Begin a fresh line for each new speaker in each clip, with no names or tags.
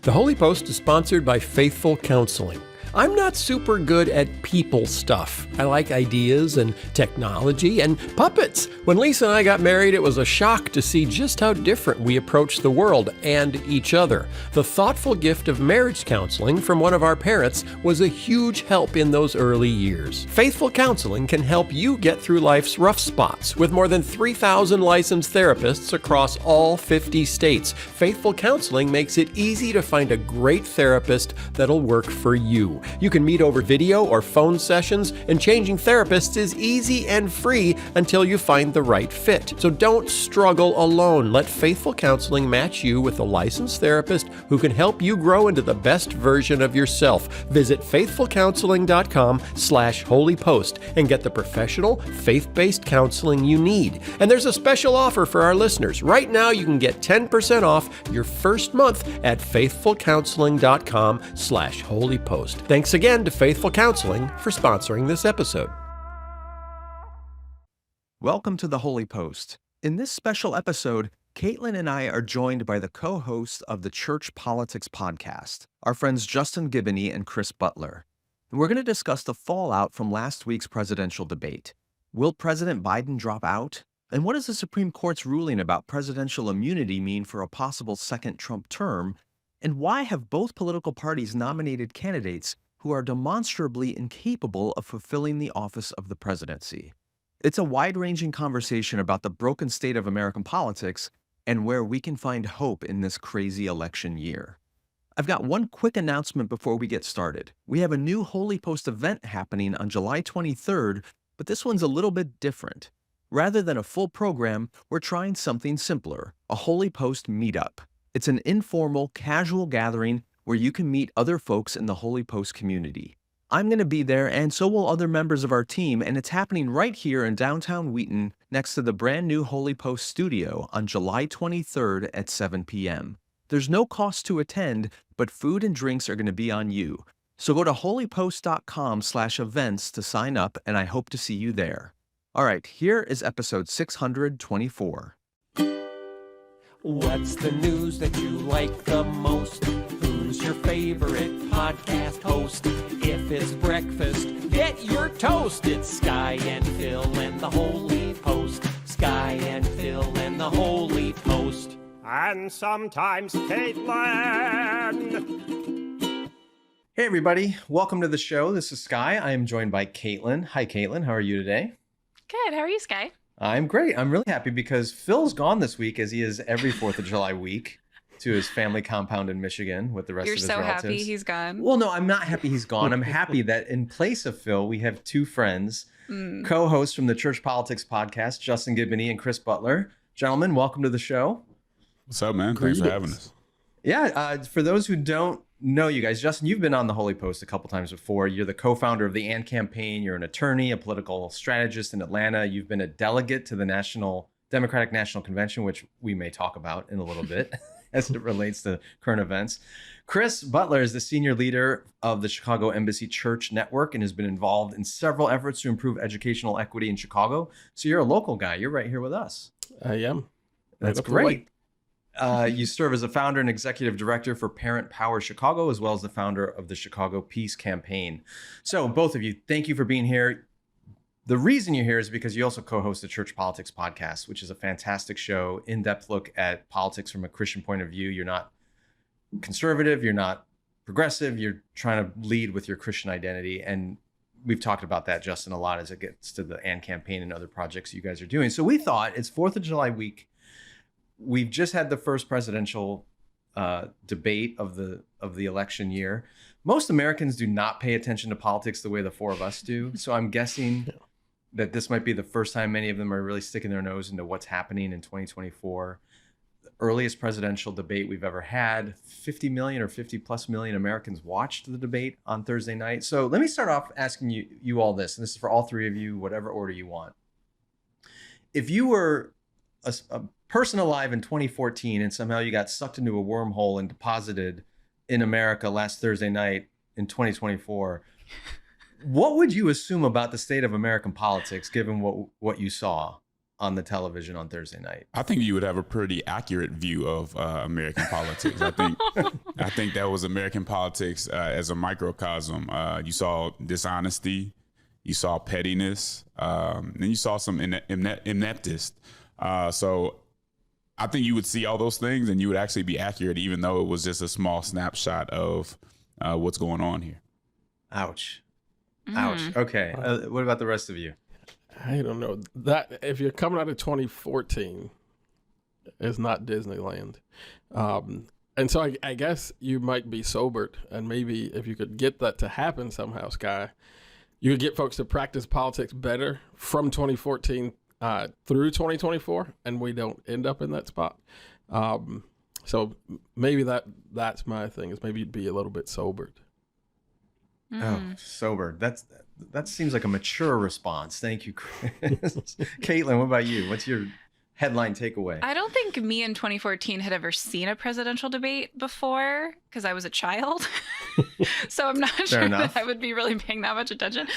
The Holy Post is sponsored by Faithful Counseling. I'm not super good at people stuff. I like ideas and technology and puppets. When Lisa and I got married, it was a shock to see just how different we approach the world and each other. The thoughtful gift of marriage counseling from one of our parents was a huge help in those early years. Faithful Counseling can help you get through life's rough spots. With more than 3,000 licensed therapists across all 50 states, Faithful Counseling makes it easy to find a great therapist that'll work for you. You can meet over video or phone sessions, and changing therapists is easy and free until you find the right fit. So don't struggle alone. Let Faithful Counseling match you with a licensed therapist who can help you grow into the best version of yourself. Visit faithfulcounseling.com/holypost and get the professional, faith-based counseling you need. And there's a special offer for our listeners. Right now, you can get 10% off your first month at faithfulcounseling.com/holypost. Thanks again to Faithful Counseling for sponsoring this episode.
Welcome to the Holy Post. In this special episode, Kaitlyn and I are joined by the co-hosts of the Church Politics podcast, our friends Justin Giboney and Chris Butler. And we're going to discuss the fallout from last week's presidential debate. Will President Biden drop out? And what does the Supreme Court's ruling about presidential immunity mean for a possible second Trump term? And why have both political parties nominated candidates who are demonstrably incapable of fulfilling the office of the presidency? It's a wide-ranging conversation about the broken state of American politics and where we can find hope in this crazy election year. I've got one quick announcement before we get started. We have a new Holy Post event happening on July 23rd, but this one's a little bit different. Rather than a full program, we're trying something simpler, a Holy Post meetup. It's an informal, casual gathering where you can meet other folks in the Holy Post community. I'm going to be there, and so will other members of our team, and it's happening right here in downtown Wheaton next to the brand new Holy Post studio on July 23rd at 7 p.m. There's no cost to attend, but food and drinks are going to be on you. So go to holypost.com/events to sign up, and I hope to see you there. All right, here is episode 624.
What's the news that you like the most? Who's your favorite podcast host? If it's breakfast, get your toast. It's Skye and Phil and the Holy Post. Skye and Phil and the Holy Post.
And sometimes Kaitlyn.
Hey everybody, welcome to the show. This is Skye. I am joined by Kaitlyn. Hi Kaitlyn, how are you today?
Good. How are you, Skye?
I'm great. I'm really happy because Phil's gone this week, as he is every 4th of July week, to his family compound in Michigan with the rest of his relatives.
You're so happy he's gone?
Well, no, I'm not happy he's gone. I'm happy that in place of Phil, we have two friends, co-hosts from the Church Politics podcast, Justin Giboney and Chris Butler. Gentlemen, welcome to the show.
What's up, man? Thanks for having us.
Yeah, for those who don't know you guys, Justin, you've been on the Holy Post a couple times before. You're the co-founder of the AND campaign. You're an attorney, a political strategist in Atlanta. You've been a delegate to the Democratic National Convention, which we may talk about in a little bit as it relates to current events. Chris Butler is the senior leader of the Chicago Embassy Church Network and has been involved in several efforts to improve educational equity in Chicago. So you're a local guy. You're right here with us.
I am.
That's great. You serve as a founder and executive director for Parent Power Chicago, as well as the founder of the Chicago Peace Campaign. So both of you, thank you for being here. The reason you're here is because you also co-host the Church Politics podcast, which is a fantastic show, in-depth look at politics from a Christian point of view. You're not conservative, you're not progressive, you're trying to lead with your Christian identity. And we've talked about that, Justin, a lot as it gets to the AND campaign and other projects you guys are doing. So we thought it's 4th of July week. We've just had the first presidential debate of the election year. Most Americans do not pay attention to politics the way the four of us do. So I'm guessing that this might be the first time many of them are really sticking their nose into what's happening in 2024. The earliest presidential debate we've ever had. 50 million or 50 plus million Americans watched the debate on Thursday night. So let me start off asking you all this, and this is for all three of you, whatever order you want. If you were a person alive in 2014 and somehow you got sucked into a wormhole and deposited in America last Thursday night in 2024, what would you assume about the state of American politics given what you saw? on the television on Thursday night?
I think you would have a pretty accurate view of American politics. I think that was American politics as a microcosm. You saw dishonesty, you saw pettiness, and you saw some ineptness. So I think you would see all those things and you would actually be accurate, even though it was just a small snapshot of what's going on here.
Ouch. Ouch. Okay. What about the rest of you?
I don't know. That if you're coming out of 2014, it's not Disneyland. And so I guess you might be sobered, and maybe if you could get that to happen somehow, Skye, you could get folks to practice politics better from 2014 through 2024, and we don't end up in that spot. So maybe that's my thing, is maybe you'd be a little bit sobered.
Oh, sobered. That seems like a mature response. Thank you, Chris. Kaitlyn, what about you? What's your headline takeaway?
I don't think me in 2014 had ever seen a presidential debate before because I was a child. So I'm not sure that I would be really paying that much attention.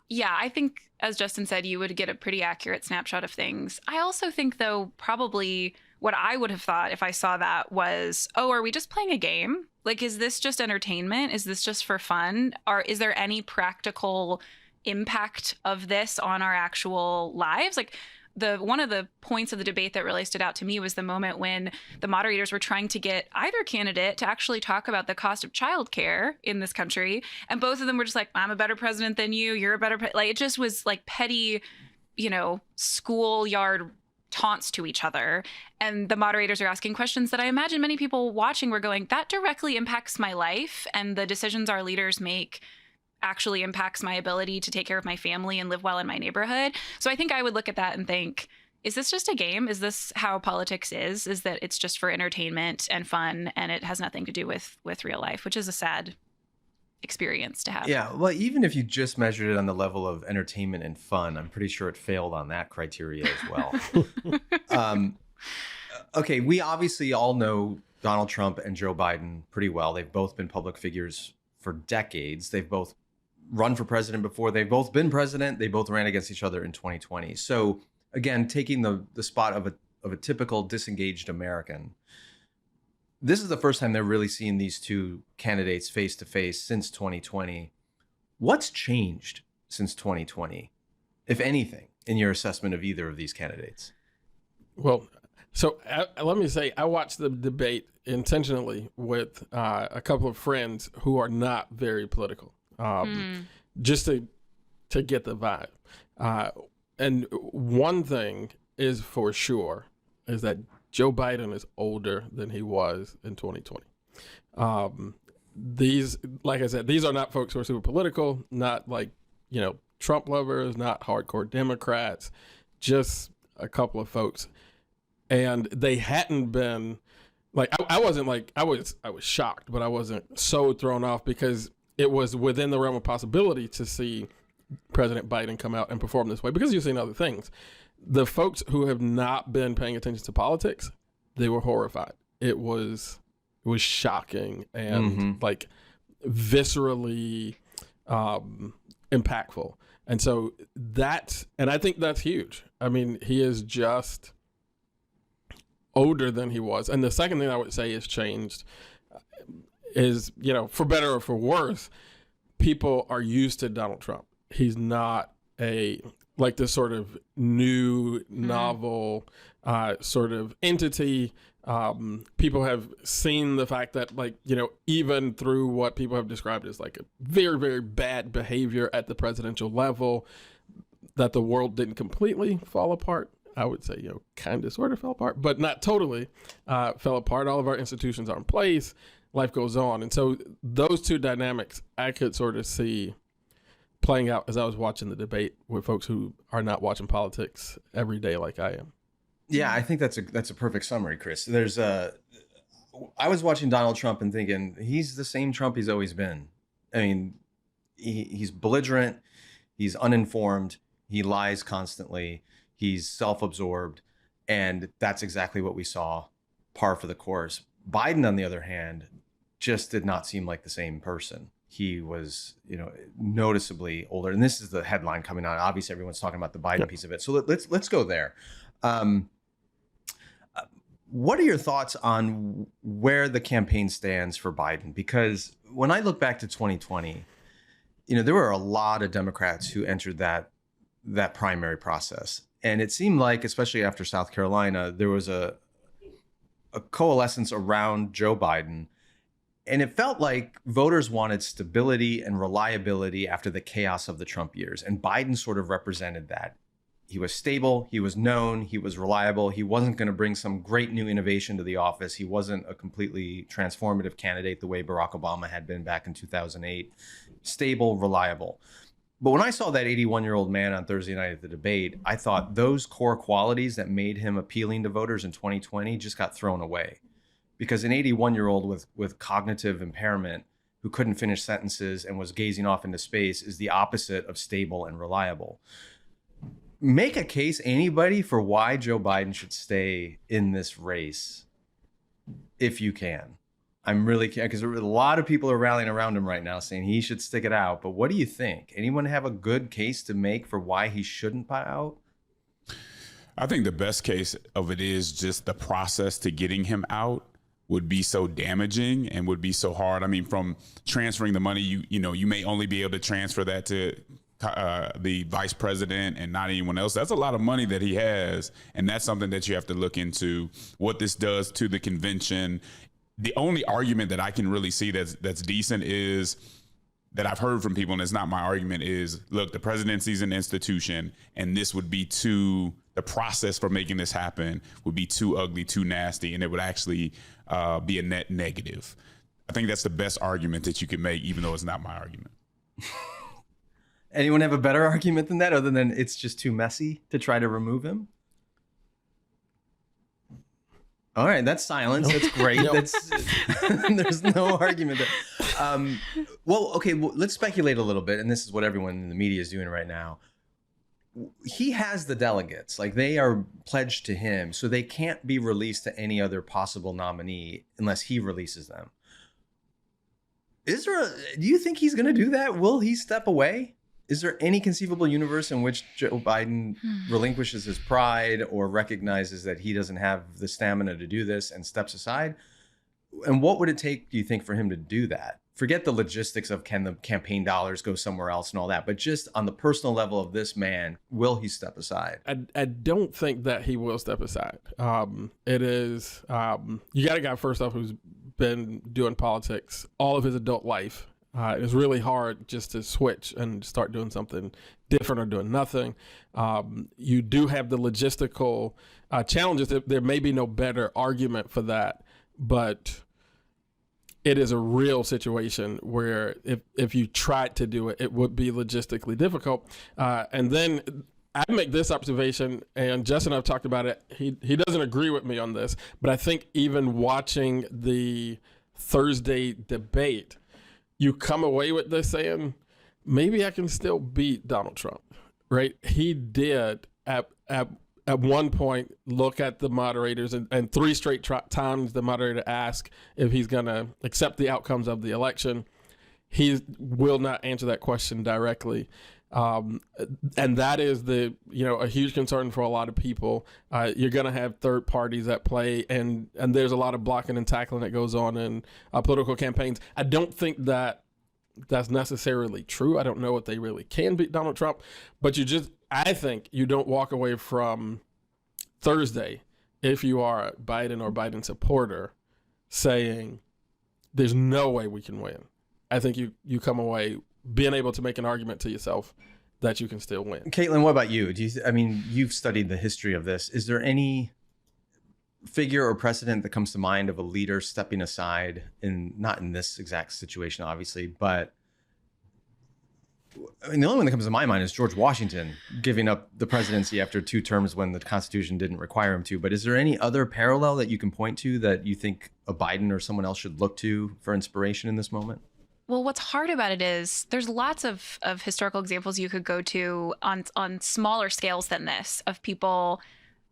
Yeah, I think, as Justin said, you would get a pretty accurate snapshot of things. I also think, though, probably what I would have thought if I saw that was, oh, are we just playing a game? Like, is this just entertainment? Is this just for fun? Or is there any practical impact of this on our actual lives? Like, one of the points of the debate that really stood out to me was the moment when the moderators were trying to get either candidate to actually talk about the cost of childcare in this country. And both of them were just like, I'm a better president than you. You're a better like, it just was like petty, schoolyard taunts to each other. And the moderators are asking questions that I imagine many people watching were going, that directly impacts my life, and the decisions our leaders make actually impacts my ability to take care of my family and live well in my neighborhood. So I think I would look at that and think, is this just a game? Is this how politics is that it's just for entertainment and fun, and it has nothing to do with real life, which is a sad experience to have.
Yeah, well, even if you just measured it on the level of entertainment and fun, I'm pretty sure it failed on that criteria as well. Okay, we obviously all know Donald Trump and Joe Biden pretty well. They've both been public figures for decades. They've both run for president before. They've both been president. They both ran against each other in 2020. So again, taking the spot of a typical disengaged American, this is the first time they're really seeing these two candidates face to face since 2020. What's changed since 2020, if anything, in your assessment of either of these candidates?
Well, so let me say, I watched the debate intentionally with a couple of friends who are not very political, just to get the vibe. And one thing is for sure is that Joe Biden is older than he was in 2020. These, like I said, these are not folks who are super political, not like, Trump lovers, not hardcore Democrats, just a couple of folks. And they hadn't been like, I wasn't like, I was shocked, but I wasn't so thrown off because it was within the realm of possibility to see President Biden come out and perform this way, because you've seen other things. The folks who have not been paying attention to politics, they were horrified. It was shocking and like viscerally impactful. And so and I think that's huge. I mean, he is just older than he was. And the second thing I would say has changed is, for better or for worse, people are used to Donald Trump. He's not this sort of new, novel sort of entity. People have seen the fact that, even through what people have described as like a very, very bad behavior at the presidential level, that the world didn't completely fall apart. I would say, kind of sort of fell apart, but not totally fell apart. All of our institutions are in place. Life goes on. And so those two dynamics I could sort of see playing out as I was watching the debate with folks who are not watching politics every day like I am.
Yeah, I think that's a perfect summary, Chris. I was watching Donald Trump and thinking, he's the same Trump he's always been. I mean, he's belligerent, he's uninformed, he lies constantly, he's self-absorbed, and that's exactly what we saw, par for the course. Biden, on the other hand, just did not seem like the same person. he was, noticeably older. And this is the headline coming out. Obviously, everyone's talking about the Biden piece of it. So let's go there. What are your thoughts on where the campaign stands for Biden? Because when I look back to 2020, there were a lot of Democrats who entered that primary process. And it seemed like, especially after South Carolina, there was a coalescence around Joe Biden. And it felt like voters wanted stability and reliability after the chaos of the Trump years. And Biden sort of represented that. He was stable, he was known, he was reliable. He wasn't going to bring some great new innovation to the office. He wasn't a completely transformative candidate the way Barack Obama had been back in 2008. Stable, reliable. But when I saw that 81-year-old man on Thursday night at the debate, I thought those core qualities that made him appealing to voters in 2020 just got thrown away. Because an 81-year-old with cognitive impairment who couldn't finish sentences and was gazing off into space is the opposite of stable and reliable. Make a case, anybody, for why Joe Biden should stay in this race, if you can. I'm really, because a lot of people are rallying around him right now saying he should stick it out. But what do you think? Anyone have a good case to make for why he shouldn't buy out?
I think the best case of it is just the process to getting him out would be so damaging and would be so hard. I mean, from transferring the money, you may only be able to transfer that to the vice president and not anyone else. That's a lot of money that he has, and that's something that you have to look into, what this does to the convention. The only argument that I can really see that's decent is that I've heard from people, and it's not my argument, is, look, the presidency's an institution, and this would be the process for making this happen would be too ugly, too nasty, and it would actually be a net negative. I think that's the best argument that you can make, even though it's not my argument.
Anyone have a better argument than that, other than it's just too messy to try to remove him? All right, that's silence. That's great. There's no argument there. Let's speculate a little bit, and this is what everyone in the media is doing right now. He has the delegates, like they are pledged to him, so they can't be released to any other possible nominee unless he releases them. Do you think he's going to do that? Will he step away? Is there any conceivable universe in which Joe Biden relinquishes his pride or recognizes that he doesn't have the stamina to do this and steps aside? And what would it take, do you think, for him to do that? Forget the logistics of can the campaign dollars go somewhere else and all that, but just on the personal level of this man, will he step aside?
I don't think that he will step aside. It is, you got a guy, first off, who's been doing politics all of his adult life. It's really hard just to switch and start doing something different or doing nothing. You do have the logistical challenges. There may be no better argument for that, but it is a real situation where if you tried to do it, it would be logistically difficult. And then I make this observation, and Justin and I've talked about it. He doesn't agree with me on this, but I think even watching the Thursday debate, you come away with this saying, maybe I can still beat Donald Trump, right? He did at one point look at the moderators and three straight times the moderator asked if he's going to accept the outcomes of the election. He will not answer that question directly. And that is a huge concern for a lot of people. You're going to have third parties at play, and there's a lot of blocking and tackling that goes on in political campaigns. I don't think that that's necessarily true. I don't know if they really can beat Donald Trump, but I think you don't walk away from Thursday, if you are a Biden or Biden supporter, saying there's no way we can win. I think you come away being able to make an argument to yourself that you can still win.
Kaitlyn, what about you? You've studied the history of this. Is there any figure or precedent that comes to mind of a leader stepping aside, not in this exact situation, obviously, but the only one that comes to my mind is George Washington giving up the presidency after 2 terms when the Constitution didn't require him to. But is there any other parallel that you can point to that you think a Biden or someone else should look to for inspiration in this moment?
Well, what's hard about it is there's lots of historical examples you could go to on smaller scales than this, of people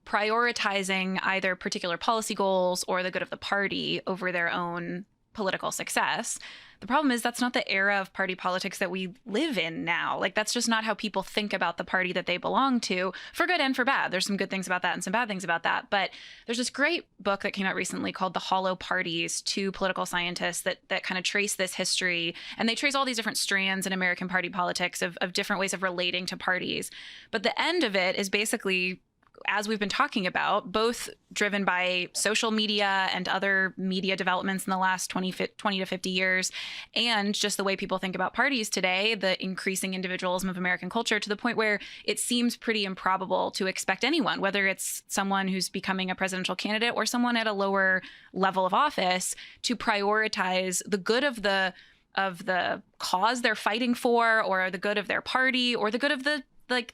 prioritizing either particular policy goals or the good of the party over their own political success. The problem is that's not the era of party politics that we live in now. Like, that's just not how people think about the party that they belong to, for good and for bad. There's some good things about that and some bad things about that. But there's this great book that came out recently called The Hollow Parties, two political scientists that kind of trace this history. And they trace all these different strands in American party politics of different ways of relating to parties. But the end of it is basically, as we've been talking about, both driven by social media and other media developments in the last 20 to 50 years, and just the way people think about parties today, the increasing individualism of American culture, to the point where it seems pretty improbable to expect anyone, whether it's someone who's becoming a presidential candidate or someone at a lower level of office, to prioritize the good of the cause they're fighting for, or the good of their party, or the good of the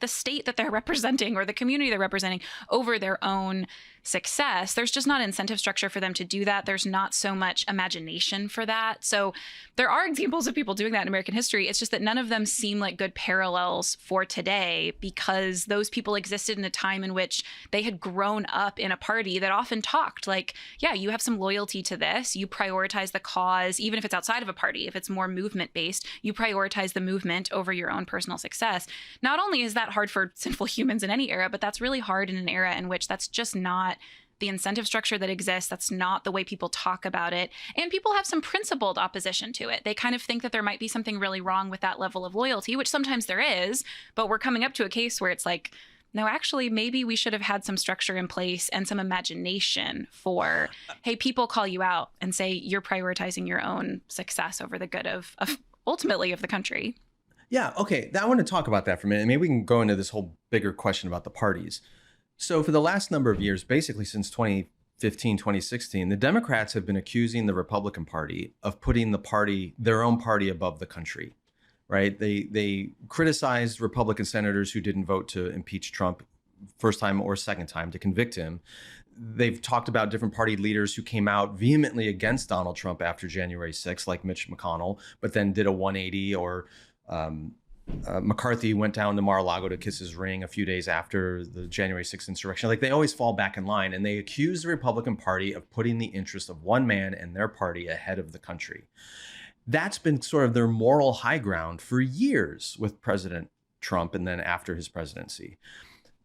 state that they're representing or the community they're representing over their own success. There's just not incentive structure for them to do that. There's not so much imagination for that. So there are examples of people doing that in American history. It's just that none of them seem like good parallels for today, because those people existed in a time in which they had grown up in a party that often talked like, yeah, you have some loyalty to this. You prioritize the cause, even if it's outside of a party. If it's more movement based, you prioritize the movement over your own personal success. Not only is that hard for sinful humans in any era, but that's really hard in an era in which that's just not the incentive structure that exists. That's not the way people talk about it. And people have some principled opposition to it. They kind of think that there might be something really wrong with that level of loyalty, which sometimes there is, but we're coming up to a case where it's like, no, actually, maybe we should have had some structure in place and some imagination for, hey, people call you out and say you're prioritizing your own success over the good of ultimately of the country.
Yeah, okay. I want to talk about that for a minute. Maybe we can go into this whole bigger question about the parties. So for the last number of years, basically since 2015, 2016, the Democrats have been accusing the Republican Party of putting their own party above the country, right? They criticized Republican senators who didn't vote to impeach Trump first time or second time, to convict him. They've talked about different party leaders who came out vehemently against Donald Trump after January 6th, like Mitch McConnell, but then did a 180, or McCarthy went down to Mar-a-Lago to kiss his ring a few days after the January 6th insurrection. Like, they always fall back in line, and they accuse the Republican Party of putting the interest of one man and their party ahead of the country. That's been sort of their moral high ground for years with President Trump and then after his presidency.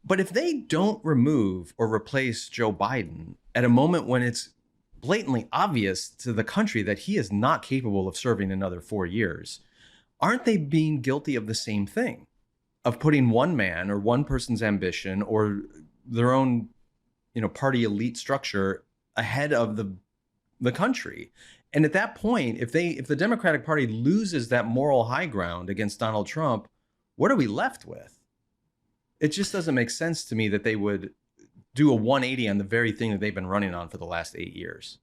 But if they don't remove or replace Joe Biden at a moment when it's blatantly obvious to the country that he is not capable of serving another 4 years, aren't they being guilty of the same thing, of putting one man or one person's ambition or their own, party elite structure ahead of the country? And at that point, if the Democratic Party loses that moral high ground against Donald Trump, what are we left with? It just doesn't make sense to me that they would do a 180 on the very thing that they've been running on for the last 8 years.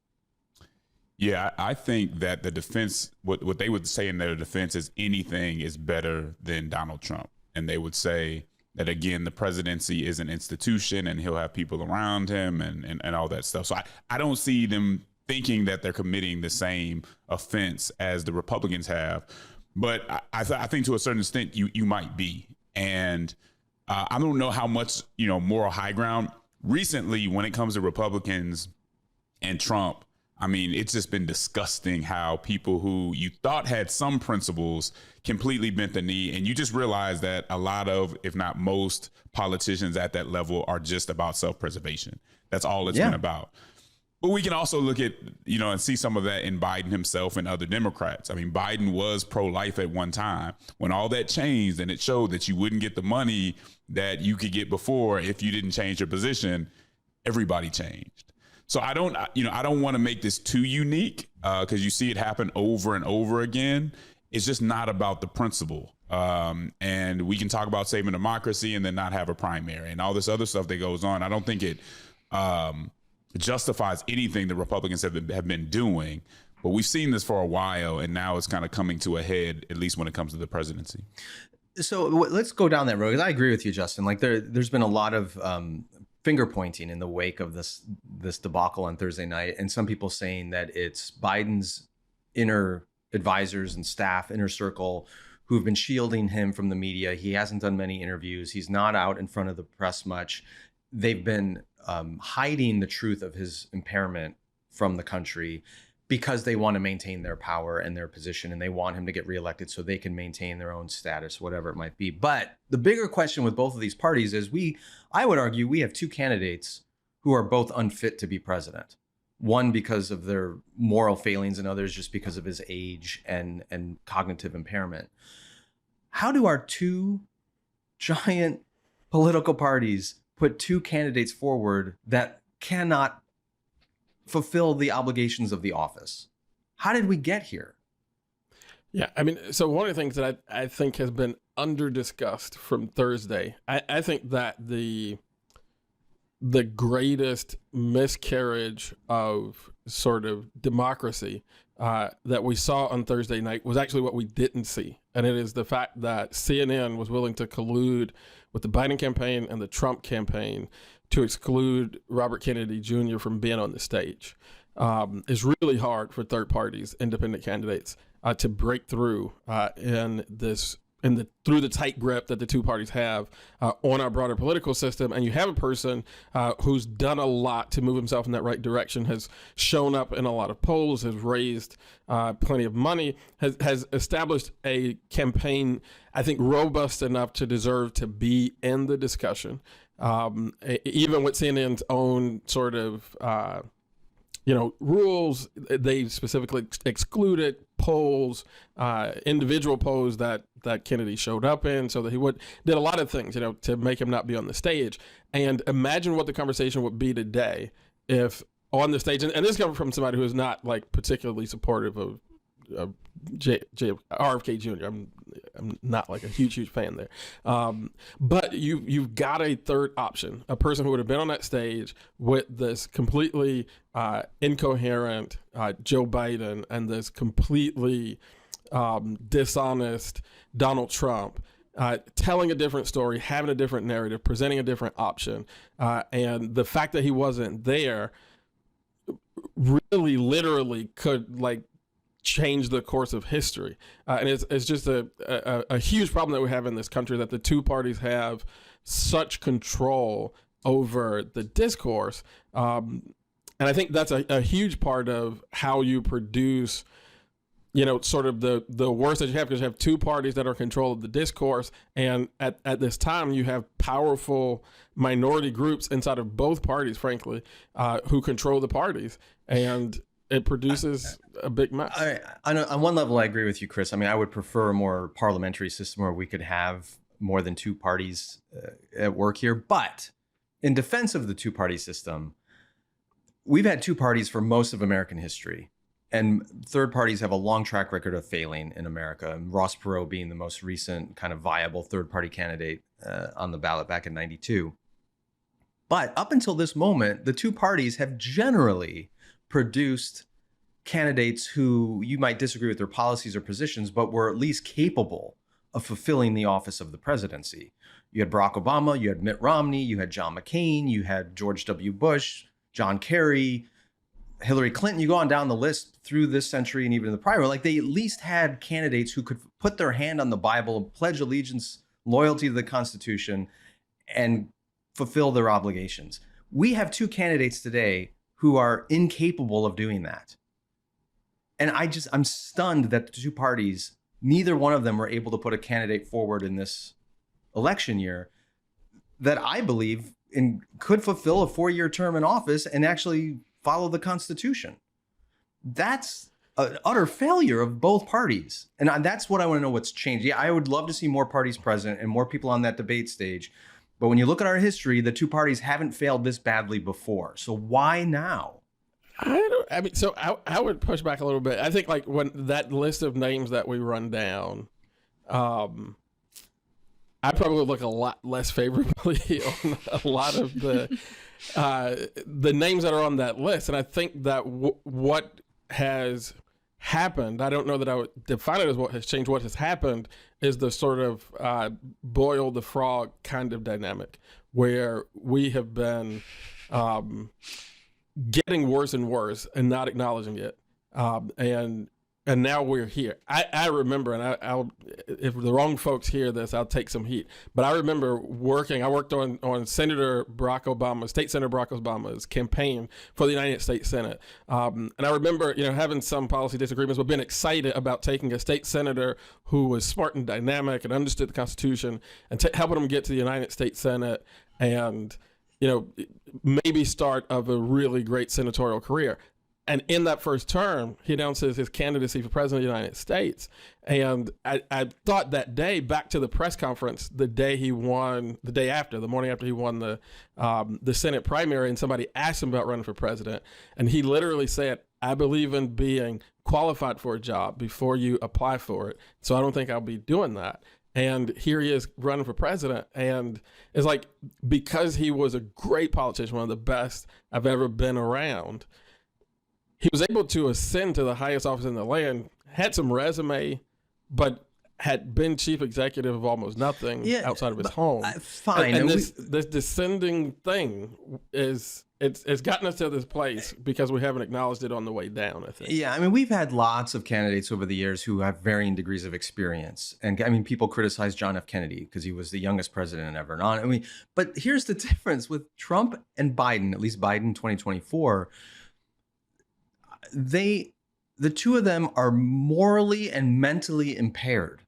Yeah, I think that the defense, what they would say in their defense is anything is better than Donald Trump. And they would say that, again, the presidency is an institution and he'll have people around him and all that stuff. So I don't see them thinking that they're committing the same offense as the Republicans have. But I think to a certain extent, you might be. And I don't know how much, moral high ground. Recently, when it comes to Republicans and Trump, I mean, it's just been disgusting how people who you thought had some principles completely bent the knee. And you just realize that a lot of, if not most, politicians at that level are just about self-preservation. That's all it's been about. But we can also look at, and see some of that in Biden himself and other Democrats. I mean, Biden was pro-life at one time. When all that changed and it showed that you wouldn't get the money that you could get before if you didn't change your position, everybody changed. So I don't want to make this too unique because you see it happen over and over again. It's just not about the principle. And we can talk about saving democracy and then not have a primary and all this other stuff that goes on. I don't think it justifies anything the Republicans have been doing. But we've seen this for a while, and now it's kind of coming to a head, at least when it comes to the presidency.
So let's go down that road, because I agree with you, Justin. Like, there's been a lot of finger pointing in the wake of this debacle on Thursday night, and some people saying that it's Biden's inner advisors and staff, inner circle, who've been shielding him from the media. He hasn't done many interviews. He's not out in front of the press much. They've been hiding the truth of his impairment from the country because they want to maintain their power and their position, and they want him to get reelected so they can maintain their own status, whatever it might be. But the bigger question with both of these parties is I would argue we have two candidates who are both unfit to be president. One because of their moral failings, and others just because of his age and cognitive impairment. How do our two giant political parties put two candidates forward that cannot fulfill the obligations of the office? How did we get here?
Yeah, I mean, so one of the things that I think has been under-discussed from Thursday, I think that the greatest miscarriage of sort of democracy that we saw on Thursday night was actually what we didn't see. And it is the fact that CNN was willing to collude with the Biden campaign and the Trump campaign to exclude Robert Kennedy Jr. from being on the stage. It's really hard for third parties, independent candidates, to break through through the tight grip that the two parties have on our broader political system. And you have a person who's done a lot to move himself in that right direction, has shown up in a lot of polls, has raised plenty of money, has established a campaign, I think, robust enough to deserve to be in the discussion. Even with CNN's own sort of rules, they specifically excluded polls, individual polls that Kennedy showed up in, so that he did a lot of things, to make him not be on the stage. And imagine what the conversation would be today if on the stage, and this comes from somebody who is not like particularly supportive of RFK Jr. I'm not like a huge fan there, but you've got a third option, a person who would have been on that stage with this completely incoherent Joe Biden and this completely dishonest Donald Trump, telling a different story, having a different narrative, presenting a different option, and the fact that he wasn't there really literally could change the course of history. And it's just a huge problem that we have in this country, that the two parties have such control over the discourse. And I think that's a huge part of how you produce, sort of the worst that you have, because you have two parties that are in control of the discourse. And at this time, you have powerful minority groups inside of both parties, frankly, who control the parties. And it produces a big mess.
On one level, I agree with you, Chris. I mean, I would prefer a more parliamentary system where we could have more than two parties at work here. But in defense of the two-party system, we've had two parties for most of American history. And third parties have a long track record of failing in America. And Ross Perot being the most recent kind of viable third-party candidate on the ballot back in '92. But up until this moment, the two parties have generally produced candidates who you might disagree with their policies or positions, but were at least capable of fulfilling the office of the presidency. You had Barack Obama, you had Mitt Romney, you had John McCain, you had George W. Bush, John Kerry, Hillary Clinton. You go on down the list through this century and even in the prior, they at least had candidates who could put their hand on the Bible, pledge allegiance, loyalty to the Constitution, and fulfill their obligations. We have two candidates today who are incapable of doing that. And I'm stunned that the two parties, neither one of them were able to put a candidate forward in this election year that I believe could fulfill a 4-year term in office and actually follow the Constitution. That's an utter failure of both parties. And that's what I want to know what's changed. Yeah, I would love to see more parties present and more people on that debate stage. But when you look at our history, the two parties haven't failed this badly before. So why now?
I would push back a little bit. I think when that list of names that we run down, I probably look a lot less favorably on a lot of the names that are on that list. And I think that what has happened, I don't know that I would define it as what has changed. What has happened is the sort of boil the frog kind of dynamic, where we have been getting worse and worse and not acknowledging it. And And now we're here. I remember, and I'll if the wrong folks hear this, I'll take some heat. But I remember I worked on Senator Barack Obama, State Senator Barack Obama's campaign for the United States Senate. And I remember, having some policy disagreements, but being excited about taking a state senator who was smart and dynamic and understood the Constitution and helping them get to the United States Senate and, maybe start of a really great senatorial career. And in that first term, he announces his candidacy for president of the United States. And I thought that day, back to the press conference, the morning after he won the Senate primary, and somebody asked him about running for president. And he literally said, I believe in being qualified for a job before you apply for it. So I don't think I'll be doing that. And here he is running for president. And it's like, because he was a great politician, one of the best I've ever been around, he was able to ascend to the highest office in the land, had some resume, but had been chief executive of almost nothing outside of his home.
Fine.
And this descending thing it's gotten us to this place because we haven't acknowledged it on the way down, I think.
Yeah, I mean, we've had lots of candidates over the years who have varying degrees of experience. And I mean, people criticize John F. Kennedy because he was the youngest president ever. But here's the difference with Trump and Biden, at least Biden 2024. The two of them are morally and mentally impaired.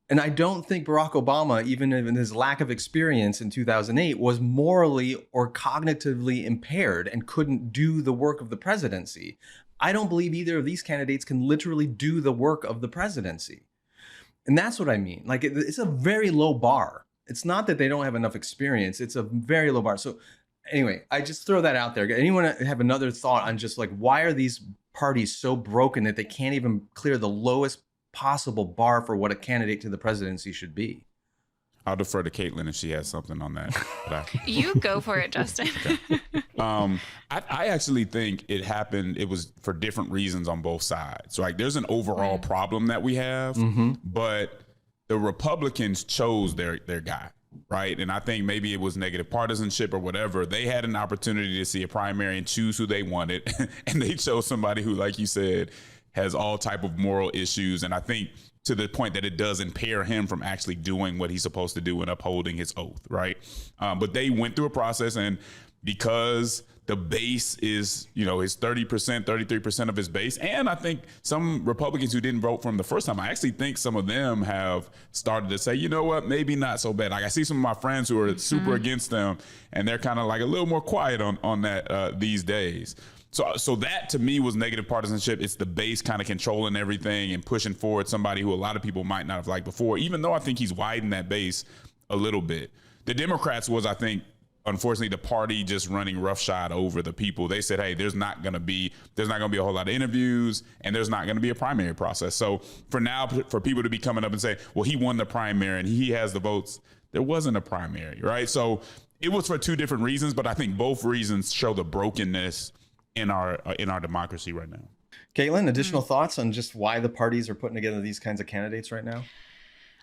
And I don't think Barack Obama, even in his lack of experience in 2008, was morally or cognitively impaired and couldn't do the work of the presidency. I don't believe either of these candidates can literally do the work of the presidency. And that's what I mean. Like, it's a very low bar. It's not that they don't have enough experience. It's a very low bar. So anyway, I just throw that out there. Anyone have another thought on just like, why are these parties so broken that they can't even clear the lowest possible bar for what a candidate to the presidency should be?
I'll defer to Kaitlyn if she has something on that.
You go for it, Justin.
I actually think it happened. It was for different reasons on both sides. Like, there's an overall problem that we have, but the Republicans chose their guy. Right. And I think maybe it was negative partisanship or whatever. They had an opportunity to see a primary and choose who they wanted. And they chose somebody who, like you said, has all type of moral issues. And I think to the point that it does impair him from actually doing what he's supposed to do and upholding his oath. Right. But they went through a process, and because the base is, his 30%, 33% of his base. And I think some Republicans who didn't vote for him the first time, I actually think some of them have started to say, you know what, maybe not so bad. Like, I see some of my friends who are super against them, and they're kind of like a little more quiet on that these days. So that to me was negative partisanship. It's the base kind of controlling everything and pushing forward somebody who a lot of people might not have liked before, even though I think he's widened that base a little bit. The Democrats was, I think, unfortunately, the party just running roughshod over the people. They said, hey, there's not going to be a whole lot of interviews, and there's not going to be a primary process. So for now, for people to be coming up and say, well, he won the primary and he has the votes, there wasn't a primary, right? So it was for two different reasons, but I think both reasons show the brokenness in our democracy right now.
Kaitlyn, additional thoughts on just why the parties are putting together these kinds of candidates right now?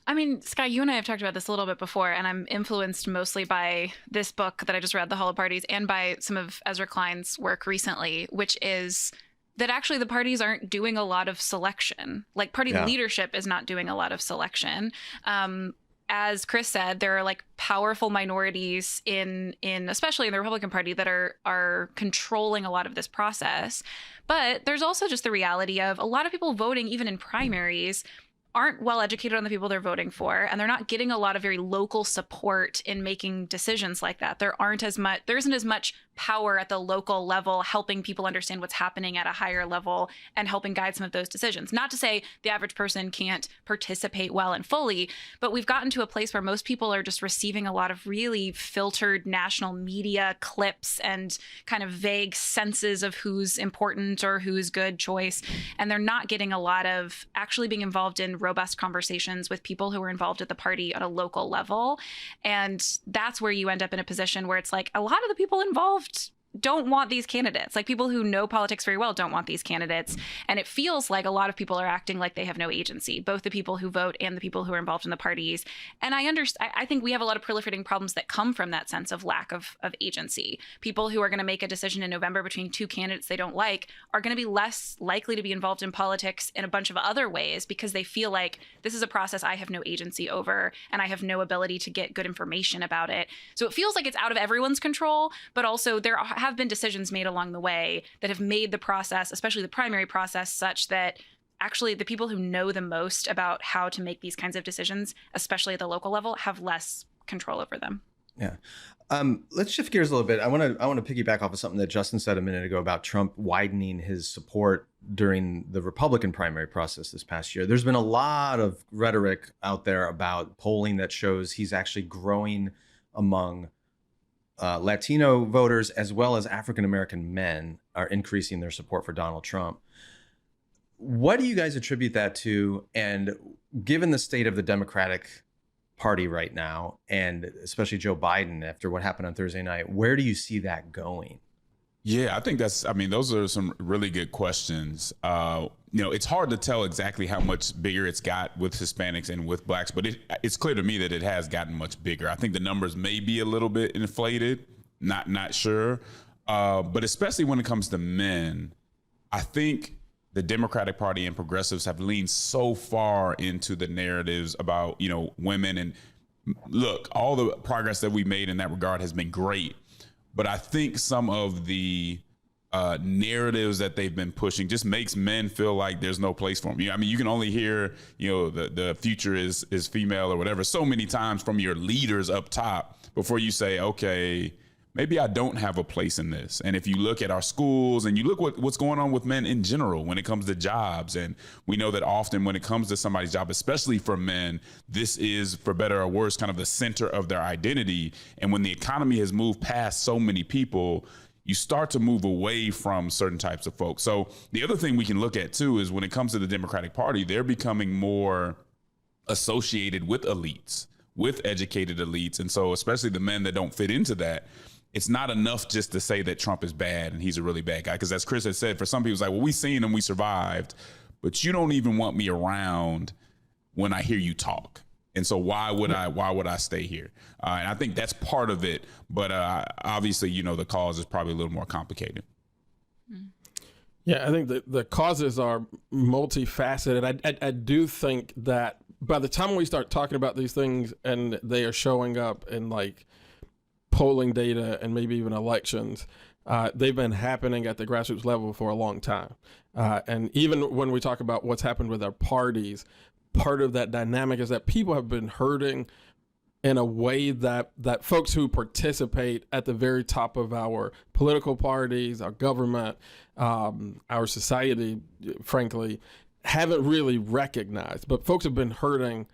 I mean, Skye, you and I have talked about this a little bit before, and I'm influenced mostly by this book that I just read, The HOLYPOST, and by some of Ezra Klein's work recently, which is that actually the parties aren't doing a lot of selection. Like, party leadership is not doing a lot of selection. As Chris said, there are like powerful minorities in especially in the Republican Party that are controlling a lot of this process. But there's also just the reality of a lot of people voting, even in primaries, aren't well educated on the people they're voting for, and they're not getting a lot of very local support in making decisions like that. There isn't as much power at the local level helping people understand what's happening at a higher level and helping guide some of those decisions. Not to say the average person can't participate well and fully, but we've gotten to a place where most people are just receiving a lot of really filtered national media clips and kind of vague senses of who's important or who's good choice. And they're not getting a lot of actually being involved in robust conversations with people who are involved at the party at a local level. And that's where you end up in a position where it's like a lot of the people involved don't want these candidates. Like, people who know politics very well don't want these candidates. And it feels like a lot of people are acting like they have no agency, both the people who vote and the people who are involved in the parties. And I think we have a lot of proliferating problems that come from that sense of lack of agency. People who are going to make a decision in November between two candidates they don't like are going to be less likely to be involved in politics in a bunch of other ways, because they feel like this is a process I have no agency over and I have no ability to get good information about it. So it feels like it's out of everyone's control, but also there have been decisions made along the way that have made the process, especially the primary process, such that actually the people who know the most about how to make these kinds of decisions, especially at the local level, have less control over them.
Yeah. Let's shift gears a little bit. I want to piggyback off of something that Justin said a minute ago about Trump widening his support during the Republican primary process this past year. There's been a lot of rhetoric out there about polling that shows he's actually growing among Latino voters, as well as African-American men are increasing their support for Donald Trump. What do you guys attribute that to? And given the state of the Democratic Party right now, and especially Joe Biden after what happened on Thursday night, where do you see that going?
Yeah, I think those are some really good questions. It's hard to tell exactly how much bigger it's got with Hispanics and with blacks, but it's clear to me that it has gotten much bigger. I think the numbers may be a little bit inflated, not sure. But especially when it comes to men, I think the Democratic Party and progressives have leaned so far into the narratives about, women. And look, all the progress that we made in that regard has been great. But I think some of the narratives that they've been pushing just makes men feel like there's no place for them. You can only hear, the future is female or whatever so many times from your leaders up top before you say, okay, maybe I don't have a place in this. And if you look at our schools and you look what's going on with men in general when it comes to jobs, and we know that often when it comes to somebody's job, especially for men, this is, for better or worse, kind of the center of their identity. And when the economy has moved past so many people, you start to move away from certain types of folks. So the other thing we can look at too is when it comes to the Democratic Party, they're becoming more associated with elites, with educated elites. And so especially the men that don't fit into that, it's not enough just to say that Trump is bad and he's a really bad guy. Because as Chris has said, for some people, it's like, well, we seen him, we survived, but you don't even want me around when I hear you talk. And so why would I stay here? And I think that's part of it. But obviously, the cause is probably a little more complicated.
Yeah, I think the causes are multifaceted. I do think that by the time we start talking about these things and they are showing up in like polling data and maybe even elections, they've been happening at the grassroots level for a long time. And even when we talk about what's happened with our parties, part of that dynamic is that people have been hurting in a way that folks who participate at the very top of our political parties, our government, our society, frankly, haven't really recognized. But folks have been hurting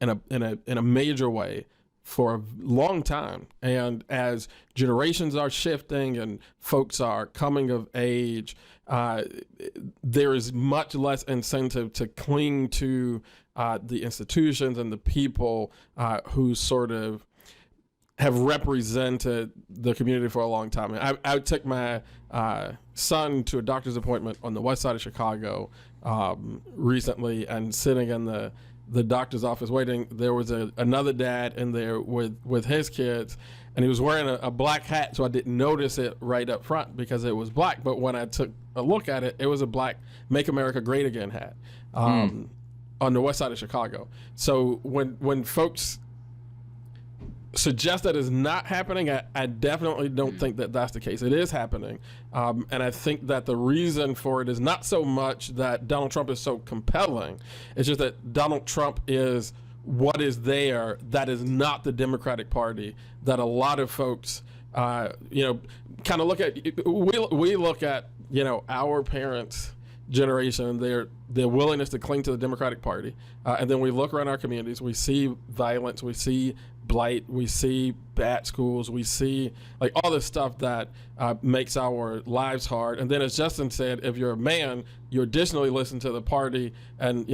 in a major way for a long time. And as generations are shifting and folks are coming of age, there is much less incentive to cling to the institutions and the people who sort of have represented the community for a long time. I took my son to a doctor's appointment on the west side of Chicago recently, and sitting in the doctor's office waiting, there was another dad in there with his kids, and he was wearing a black hat, so I didn't notice it right up front because it was black. But when I took a look at it, it was a black Make America Great Again hat on the west side of Chicago. So when folks suggest that is not happening, I definitely don't think that that's the case. It is happening. And I think that the reason for it is not so much that Donald Trump is so compelling. It's just that Donald Trump is what is there that is not the Democratic Party, that a lot of folks, kind of look at. We look at, our parents' generation, their willingness to cling to the Democratic Party. And then we look around our communities, we see violence, we see blight, we see bad schools, we see like all this stuff that makes our lives hard. And then, as Justin said, if you're a man, you additionally listen to the party, and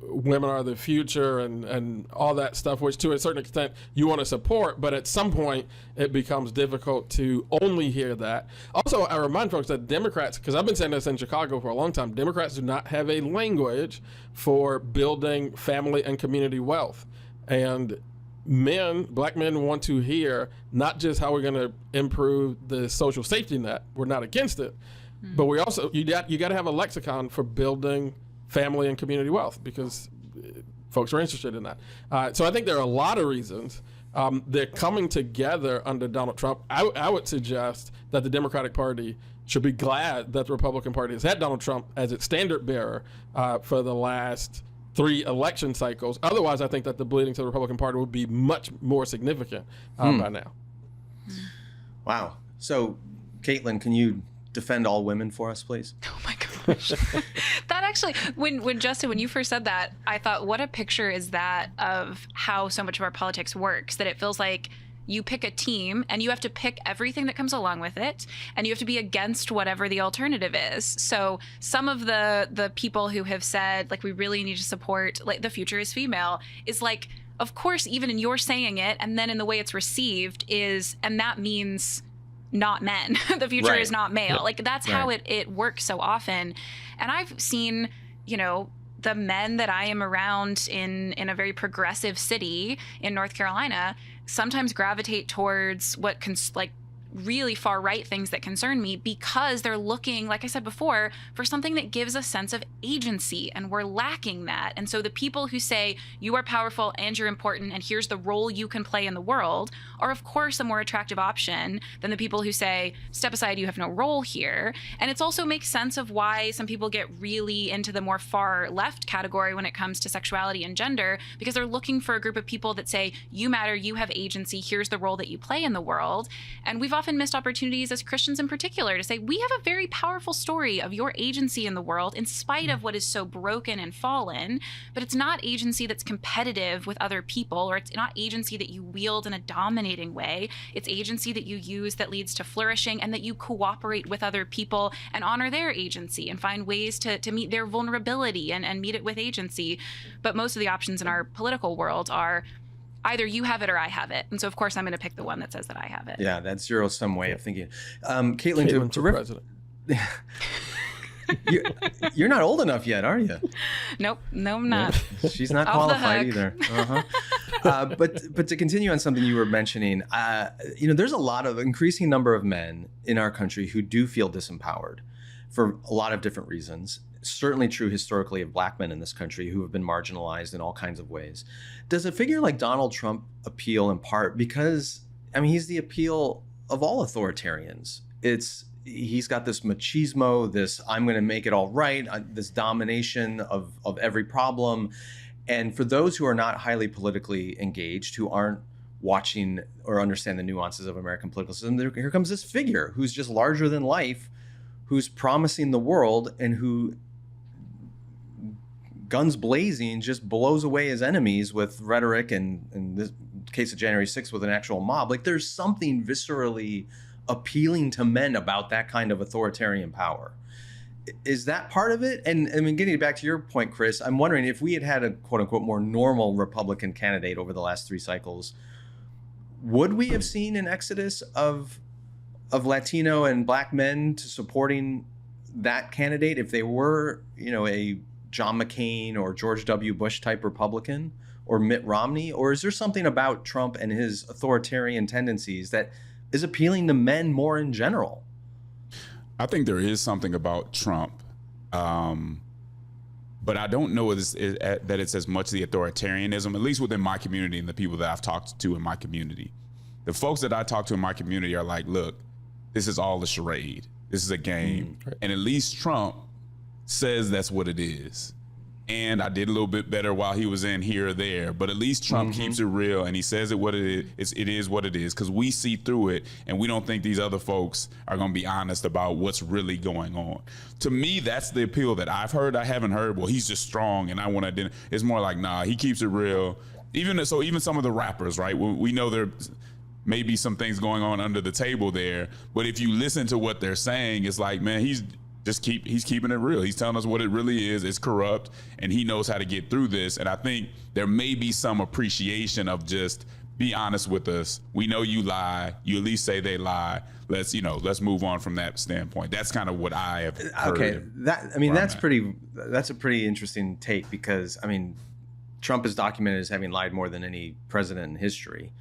women are the future and all that stuff, which to a certain extent you want to support, but at some point it becomes difficult to only hear that. Also, I remind folks that Democrats, because I've been saying this in Chicago for a long time, Democrats do not have a language for building family and community wealth. And black men want to hear not just how we're going to improve the social safety net. We're not against it, but we also, you got to have a lexicon for building family and community wealth, because folks are interested in that. So I think there are a lot of reasons. They're coming together under Donald Trump. I would suggest that the Democratic Party should be glad that the Republican Party has had Donald Trump as its standard bearer for the last 3 election cycles. Otherwise, I think that the bleeding to the Republican Party would be much more significant by now.
Wow. So, Kaitlyn, can you defend all women for us, please?
Oh my gosh. That actually, when Justin, when you first said that, I thought, what a picture is that of how so much of our politics works, that it feels like you pick a team and you have to pick everything that comes along with it, and you have to be against whatever the alternative is. So some of the people who have said, like, we really need to support, like, the future is female, is like, of course, even in your saying it, and then in the way it's received is, and that means not men. The future is not male. Like, that's how it works so often. And I've seen, the men that I am around in a very progressive city in North Carolina sometimes gravitate towards what really far right things that concern me, because they're looking, like I said before, for something that gives a sense of agency, and we're lacking that. And so the people who say you are powerful and you're important and here's the role you can play in the world are, of course, a more attractive option than the people who say step aside, you have no role here. And it also makes sense of why some people get really into the more far left category when it comes to sexuality and gender, because they're looking for a group of people that say you matter, you have agency, here's the role that you play in the world. And we've often missed opportunities as Christians in particular to say we have a very powerful story of your agency in the world in spite of what is so broken and fallen, but it's not agency that's competitive with other people, or it's not agency that you wield in a dominating way. It's agency that you use that leads to flourishing, and that you cooperate with other people and honor their agency and find ways to meet their vulnerability and meet it with agency. But most of the options in our political world are either you have it or I have it. And so, of course, I'm going to pick the one that says that I have it.
Yeah, that's zero-sum way of thinking. Kaitlyn, to
president.
You're not old enough yet, are you?
Nope. No, I'm not.
She's not qualified either. But to continue on something you were mentioning, there's a lot of increasing number of men in our country who do feel disempowered for a lot of different reasons. Certainly true historically of black men in this country who have been marginalized in all kinds of ways. Does a figure like Donald Trump appeal in part because, he's the appeal of all authoritarians? He's got this machismo, this I'm going to make it all right, this domination of every problem. And for those who are not highly politically engaged, who aren't watching or understand the nuances of American political system, here comes this figure who's just larger than life, who's promising the world, and who, guns blazing, just blows away his enemies with rhetoric, and in this case of January 6th with an actual mob. Like, there's something viscerally appealing to men about that kind of authoritarian power. Is that part of it? And getting back to your point, Chris, I'm wondering if we had a quote unquote more normal Republican candidate over the last 3 cycles, would we have seen an exodus of Latino and black men to supporting that candidate if they were, a John McCain or George W. Bush type Republican, or Mitt Romney? Or is there something about Trump and his authoritarian tendencies that is appealing to men more in general?
I think there is something about Trump, but I don't know that it's as much the authoritarianism, at least within my community and the people that I've talked to in my community. The folks that I talk to in my community are like, look, this is all a charade. This is a game. And at least Trump says that's what it is. And I did a little bit better while he was in here or there, but at least Trump keeps it real, and he says it what it is. It is what it is, because we see through it, and we don't think these other folks are going to be honest about what's really going on. To me, that's the appeal that I've heard. I haven't heard, well, he's just strong, and I want to. It's more like, nah, he keeps it real. even some of the rappers, right? We know there may be some things going on under the table there, but if you listen to what they're saying, it's like, man, he's keeping it real. He's telling us what it really is. It's corrupt, and he knows how to get through this. And I think there may be some appreciation of just be honest with us. We know you lie. You at least say they lie. Let's move on from that standpoint. That's kind of what I have heard.
Okay, that's a pretty interesting take, because I mean, Trump is documented as having lied more than any president in history.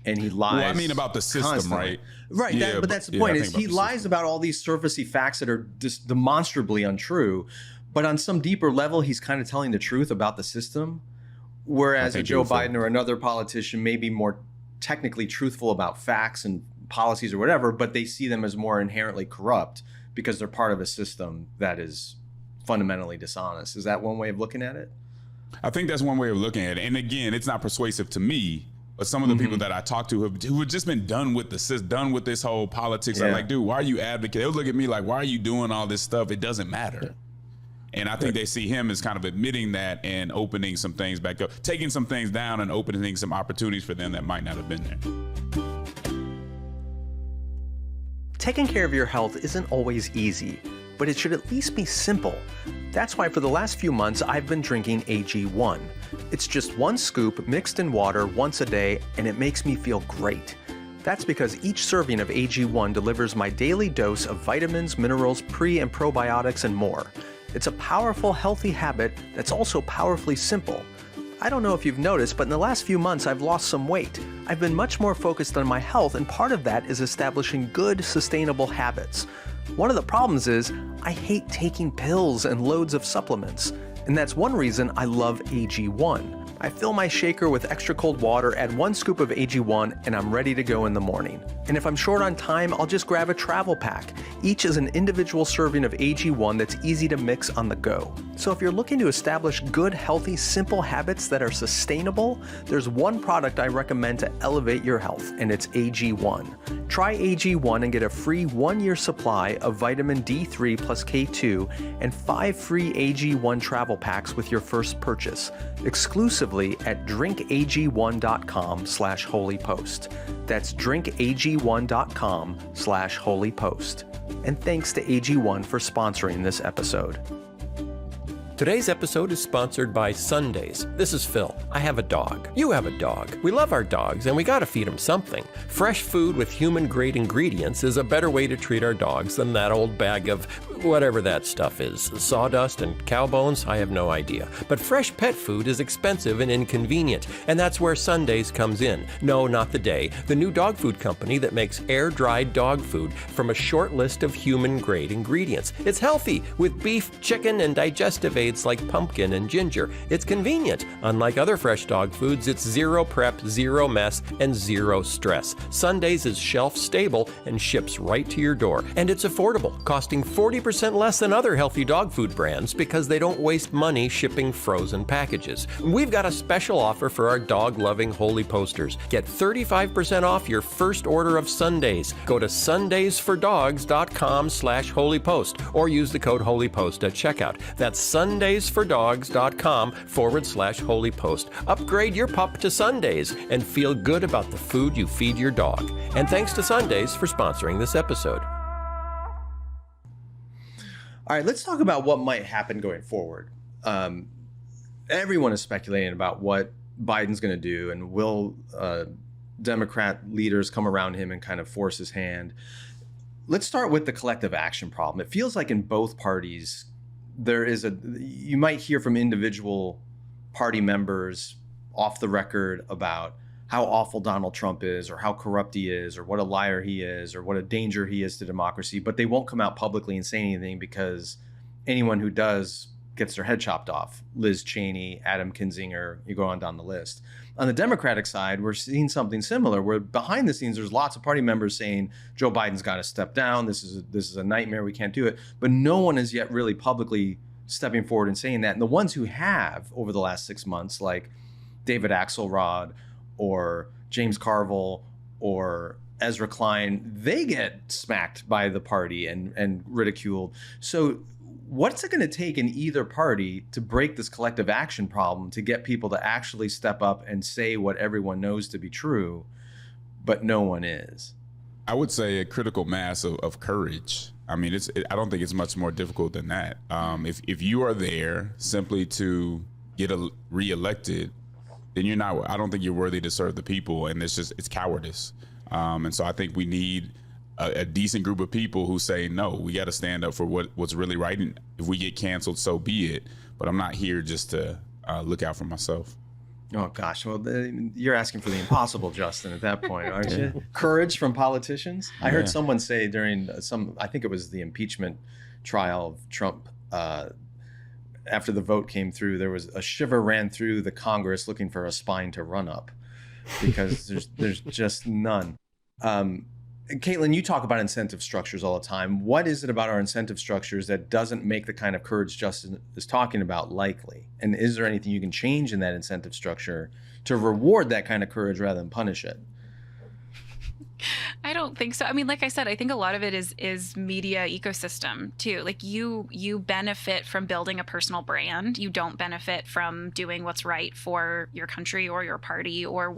And he lies.
Well, I mean about the system,
constantly.
right?
Right, but that's the point. Is he lies about all these surfacey facts that are just demonstrably untrue, but on some deeper level, he's kind of telling the truth about the system. Whereas a Joe Biden or another politician may be more technically truthful about facts and policies or whatever, but they see them as more inherently corrupt because they're part of a system that is fundamentally dishonest. Is that one way of looking at it?
I think that's one way of looking at it. And again, it's not persuasive to me. But some of the people that I talk to who have just been done with this whole politics. I'm like, dude, why are you advocating? They'll look at me like, why are you doing all this stuff? It doesn't matter. And I think they see him as kind of admitting that and opening some things back up, taking some things down and opening some opportunities for them that might not have been there.
Taking care of your health isn't always easy, but it should at least be simple. That's why for the last few months, I've been drinking AG1. It's just 1 scoop mixed in water once a day, and it makes me feel great. That's because each serving of AG1 delivers my daily dose of vitamins, minerals, pre- and probiotics, and more. It's a powerful, healthy habit that's also powerfully simple. I don't know if you've noticed, but in the last few months, I've lost some weight. I've been much more focused on my health, and part of that is establishing good, sustainable habits. One of the problems is I hate taking pills and loads of supplements, and that's one reason I love AG1. I fill my shaker with extra cold water, add 1 scoop of AG1, and I'm ready to go in the morning. And if I'm short on time, I'll just grab a travel pack. Each is an individual serving of AG1 that's easy to mix on the go. So if you're looking to establish good, healthy, simple habits that are sustainable, there's one product I recommend to elevate your health, and it's AG1. Try AG1 and get a free 1-year supply of vitamin D3 plus K2 and 5 free AG1 travel packs with your first purchase, exclusively at drinkag1.com/holypost. That's drinkag1.com/holypost. And thanks to AG1 for sponsoring this episode.
Today's episode is sponsored by Sundays. This is Phil. I have a dog. You have a dog. We love our dogs, and we gotta feed them something. Fresh food with human-grade ingredients is a better way to treat our dogs than that old bag of whatever that stuff is. Sawdust and cow bones? I have no idea. But fresh pet food is expensive and inconvenient, and that's where Sundays comes in. No, not the day. The new dog food company that makes air-dried dog food from a short list of human-grade ingredients. It's healthy, with beef, chicken, and digestive aids like pumpkin and ginger. It's convenient. Unlike other fresh dog foods, it's zero prep, zero mess, and zero stress. Sundays is shelf stable and ships right to your door. And it's affordable, costing 40% less than other healthy dog food brands because they don't waste money shipping frozen packages. We've got a special offer for our dog-loving Holy Posters. Get 35% off your first order of Sundays. Go to sundaysfordogs.com/holypost or use the code HOLYPOST at checkout. That's sundaysfordogs.com/holypost. Upgrade your pup to Sundays and feel good about the food you feed your dog. And thanks to Sundays for sponsoring this episode.
All right, let's talk about what might happen going forward. Everyone is speculating about what Biden's going to do, and will Democrat leaders come around him and kind of force his hand. Let's start with the collective action problem. It feels like in both parties, you might hear from individual party members off the record about how awful Donald Trump is, or how corrupt he is, or what a liar he is, or what a danger he is to democracy, but they won't come out publicly and say anything because anyone who does gets their head chopped off. Liz Cheney, Adam Kinzinger, you go on down the list. On the Democratic side, we're seeing something similar, where behind the scenes, there's lots of party members saying, Joe Biden's got to step down. This is a nightmare. We can't do it. But no one is yet really publicly stepping forward and saying that. And the ones who have over the last 6 months, like David Axelrod or James Carville or Ezra Klein, they get smacked by the party and ridiculed. So what's it going to take in either party to break this collective action problem to get people to actually step up and say what everyone knows to be true, but no one is?
I would say a critical mass of courage. I mean, I don't think it's much more difficult than that. If you are there simply to get reelected, then I don't think you're worthy to serve the people, and it's cowardice. And so I think we need a decent group of people who say, no, we got to stand up for what's really right. And if we get canceled, so be it. But I'm not here just to look out for myself.
Oh, gosh. Well, you're asking for the impossible, Justin, at that point, aren't you? Courage from politicians. I heard someone say during I think it was the impeachment trial of Trump, after the vote came through, there was a shiver ran through the Congress looking for a spine to run up, because there's just none. Kaitlyn, you talk about incentive structures all the time. What is it about our incentive structures that doesn't make the kind of courage Justin is talking about likely? And is there anything you can change in that incentive structure to reward that kind of courage rather than punish it?
I don't think so. I mean, like I said, I think a lot of it is media ecosystem too. Like you benefit from building a personal brand. You don't benefit from doing what's right for your country or your party, or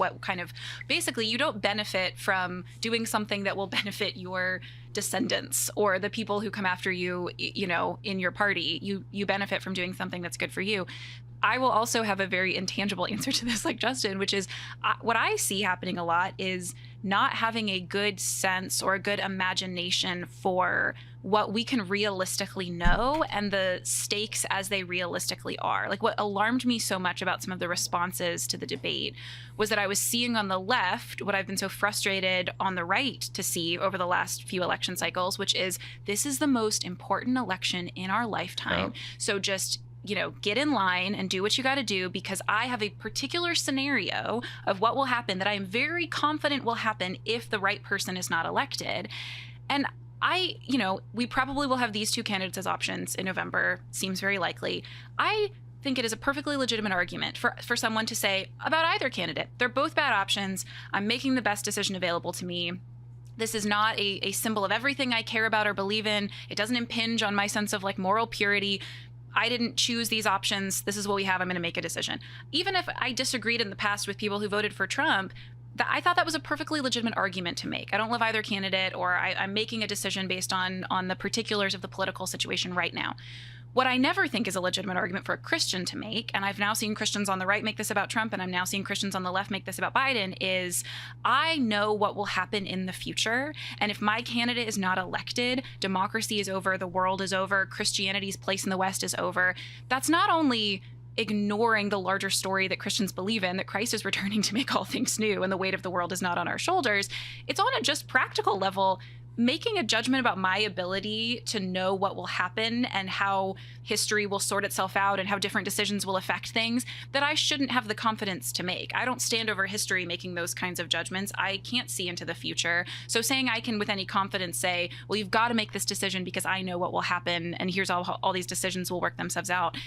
basically you don't benefit from doing something that will benefit your descendants or the people who come after you, in your party. You benefit from doing something that's good for you. I will also have a very intangible answer to this, like Justin, which is what I see happening a lot is not having a good sense or a good imagination for what we can realistically know and the stakes as they realistically are. Like, what alarmed me so much about some of the responses to the debate was that I was seeing on the left what I've been so frustrated on the right to see over the last few election cycles, which is this is the most important election in our lifetime. Oh. So just get in line and do what you got to do, because I have a particular scenario of what will happen that I am very confident will happen if the right person is not elected. And we probably will have these two candidates as options in November. Seems very likely. I think it is a perfectly legitimate argument for someone to say about either candidate, they're both bad options. I'm making the best decision available to me. This is not a symbol of everything I care about or believe in. It doesn't impinge on my sense of moral purity. I didn't choose these options. This is what we have. I'm going to make a decision. Even if I disagreed in the past with people who voted for Trump, I thought that was a perfectly legitimate argument to make. I don't love either candidate, or I'm making a decision based on the particulars of the political situation right now. What I never think is a legitimate argument for a Christian to make, and I've now seen Christians on the right make this about Trump, and I'm now seeing Christians on the left make this about Biden, is I know what will happen in the future, and if my candidate is not elected, democracy is over, the world is over, Christianity's place in the West is over. That's not only ignoring the larger story that Christians believe in, that Christ is returning to make all things new and the weight of the world is not on our shoulders. It's on a just practical level, making a judgment about my ability to know what will happen and how history will sort itself out and how different decisions will affect things that I shouldn't have the confidence to make. I don't stand over history making those kinds of judgments. I can't see into the future. So saying I can with any confidence say, well, you've got to make this decision because I know what will happen and here's all these decisions will work themselves out,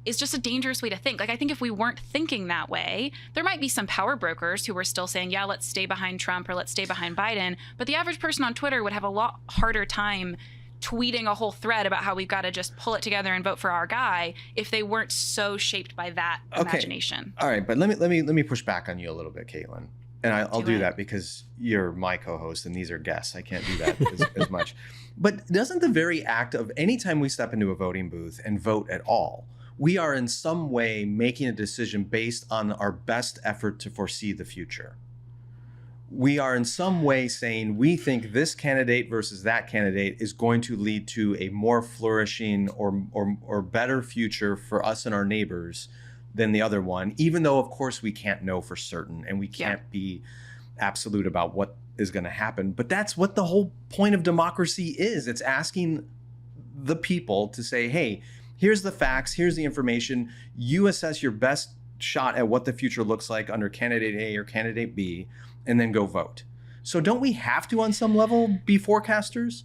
is just a dangerous way to think. I think if we weren't thinking that way, there might be some power brokers who were still saying, yeah, let's stay behind Trump or let's stay behind Biden. But the average person on Twitter would have a lot harder time tweeting a whole thread about how we've got to just pull it together and vote for our guy if they weren't so shaped by that imagination.
All right, but let me push back on you a little bit, Kaitlyn. And I'll do that because you're my co-host and these are guests. I can't do that as much. But doesn't the very act of anytime we step into a voting booth and vote at all, we are in some way making a decision based on our best effort to foresee the future? We are in some way saying we think this candidate versus that candidate is going to lead to a more flourishing or better future for us and our neighbors than the other one, even though, of course, we can't know for certain and we can't be absolute about what is going to happen. But that's what the whole point of democracy is. It's asking the people to say, hey, here's the facts, here's the information. You assess your best shot at what the future looks like under candidate A or candidate B, and then go vote. So don't we have to, on some level, be forecasters?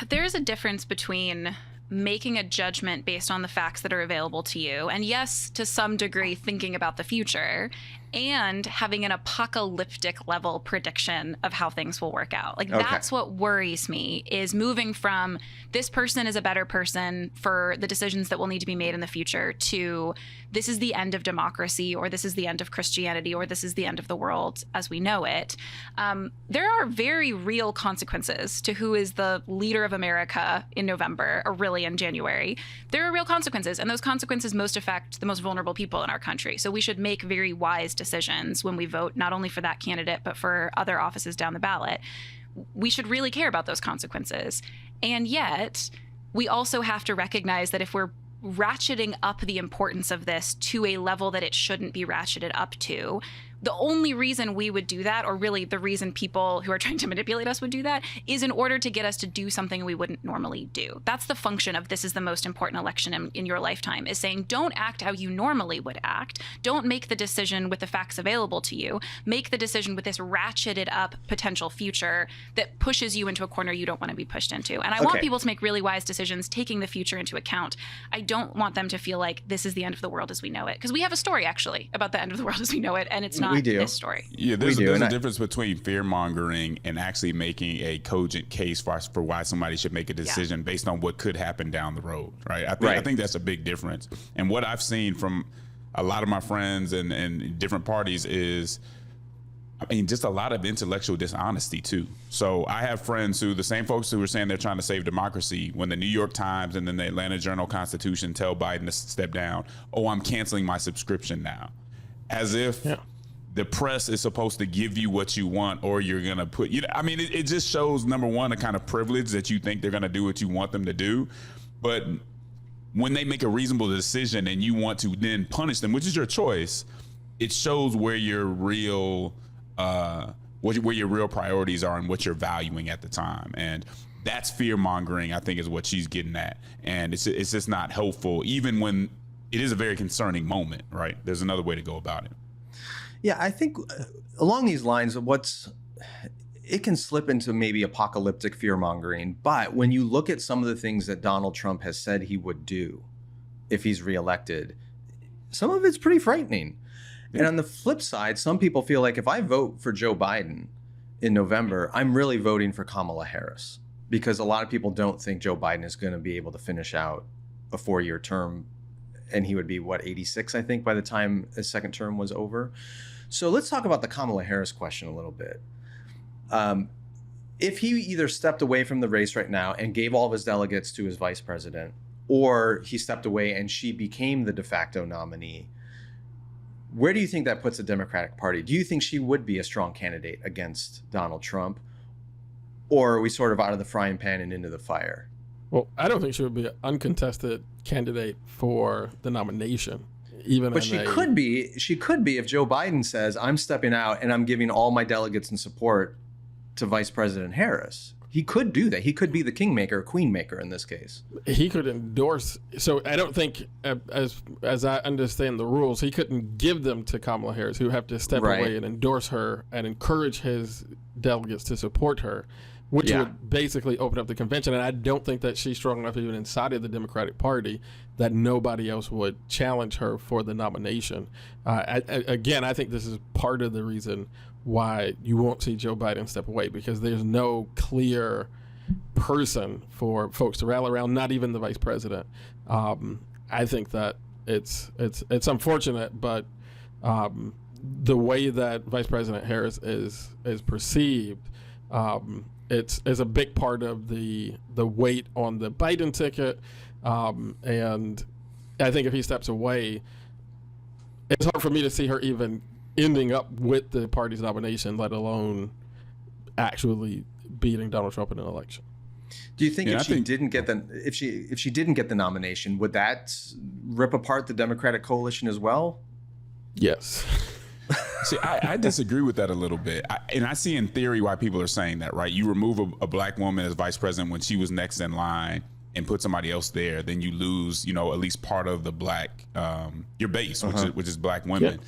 There's a difference between making a judgment based on the facts that are available to you, and yes, to some degree, thinking about the future, and having an apocalyptic level prediction of how things will work out. Like, that's what worries me, is moving from this person is a better person for the decisions that will need to be made in the future to this is the end of democracy, or this is the end of Christianity, or this is the end of the world as we know it. There are very real consequences to who is the leader of America in November, or really in January. There are real consequences, and those consequences most affect the most vulnerable people in our country. So we should make very wise decisions when we vote, not only for that candidate, but for other offices down the ballot. We should really care about those consequences. And yet, we also have to recognize that if we're ratcheting up the importance of this to a level that it shouldn't be ratcheted up to, the only reason we would do that, or really the reason people who are trying to manipulate us would do that, is in order to get us to do something we wouldn't normally do. That's the function of this is the most important election in your lifetime, is saying don't act how you normally would act. Don't make the decision with the facts available to you. Make the decision with this ratcheted up potential future that pushes you into a corner you don't want to be pushed into. And I want people to make really wise decisions, taking the future into account. I don't want them to feel like this is the end of the world as we know it. Because we have a story, actually, about the end of the world as we know it, and it's not this story.
Yeah, there's a difference between fear-mongering and actually making a cogent case for why somebody should make a decision based on what could happen down the road, right? I think that's a big difference. And what I've seen from a lot of my friends and different parties is, I mean, just a lot of intellectual dishonesty too. So I have friends the same folks who are saying they're trying to save democracy, when the New York Times and then the Atlanta Journal-Constitution tell Biden to step down, oh, I'm canceling my subscription now. As if the press is supposed to give you what you want, or you're going to put, I mean, it just shows, number one, a kind of privilege that you think they're going to do what you want them to do. But when they make a reasonable decision and you want to then punish them, which is your choice, it shows where your real, where your real priorities are and what you're valuing at the time. And that's fear mongering, I think, is what she's getting at. And it's just not helpful, even when it is a very concerning moment, right? There's another way to go about it.
Yeah, I think along these lines of it can slip into maybe apocalyptic fear-mongering, but when you look at some of the things that Donald Trump has said he would do if he's reelected, some of it's pretty frightening. Yeah. And on the flip side, some people feel like if I vote for Joe Biden in November, I'm really voting for Kamala Harris, because a lot of people don't think Joe Biden is going to be able to finish out a 4-year term, and he would be, 86, I think, by the time his second term was over. So let's talk about the Kamala Harris question a little bit. If he either stepped away from the race right now and gave all of his delegates to his vice president, or he stepped away and she became the de facto nominee, where do you think that puts the Democratic Party? Do you think she would be a strong candidate against Donald Trump? Or are we sort of out of the frying pan and into the fire?
Well, I don't think she would be an uncontested candidate for the nomination.
But she could be. She could be if Joe Biden says, I'm stepping out and I'm giving all my delegates and support to Vice President Harris. He could do that. He could be the kingmaker, queenmaker in this case.
He could endorse. So I don't think, as I understand the rules, he couldn't give them to Kamala Harris, who have to step away and endorse her and encourage his delegates to support her, which would basically open up the convention. And I don't think that she's strong enough even inside of the Democratic Party that nobody else would challenge her for the nomination. Again, I think this is part of the reason why you won't see Joe Biden step away, because there's no clear person for folks to rally around, not even the vice president. I think that it's unfortunate, but the way that Vice President Harris is perceived, it's a big part of the weight on the Biden ticket. And I think if he steps away, it's hard for me to see her even ending up with the party's nomination, let alone actually beating Donald Trump in an election.
Do you think if she didn't get the nomination, would that rip apart the Democratic coalition as well?
Yes.
See, I disagree with that a little bit. And I see in theory why people are saying that, right? You remove a black woman as vice president when she was next in line and put somebody else there, then you lose, at least part of the black, your base, which is black women. Yeah.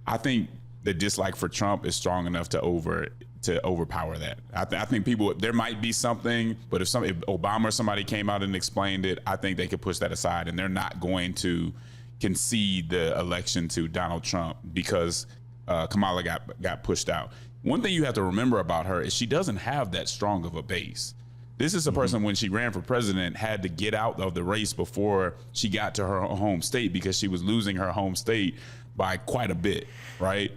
I think the dislike for Trump is strong enough to overpower that. I think there might be something, but if Obama or somebody came out and explained it, I think they could push that aside, and they're not going to concede the election to Donald Trump, because Kamala got pushed out. One thing you have to remember about her is she doesn't have that strong of a base. This is a person, when she ran for president, had to get out of the race before she got to her home state because she was losing her home state by quite a bit, right?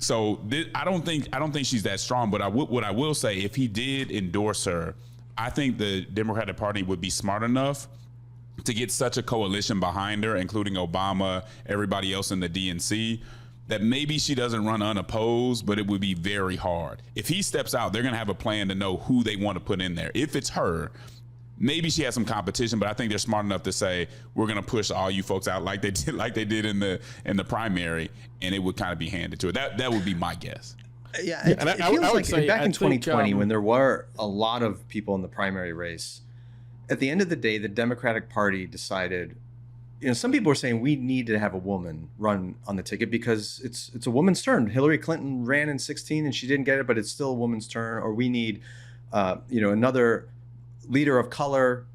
So I don't think she's that strong. But what I will say, if he did endorse her, I think the Democratic Party would be smart enough to get such a coalition behind her, including Obama, everybody else in the DNC, that maybe she doesn't run unopposed, but it would be very hard. If he steps out, they're going to have a plan to know who they want to put in there. If it's her, maybe she has some competition, but I think they're smart enough to say, we're going to push all you folks out like they did in the primary, and it would kind of be handed to her. That would be my guess.
Yeah, it feels
I would
like
say,
back in 2020, when there were a lot of people in the primary race, at the end of the day, the Democratic Party decided, some people are saying we need to have a woman run on the ticket because it's a woman's turn. Hillary Clinton ran in 2016 and she didn't get it, but it's still a woman's turn. Or we need, another leader of color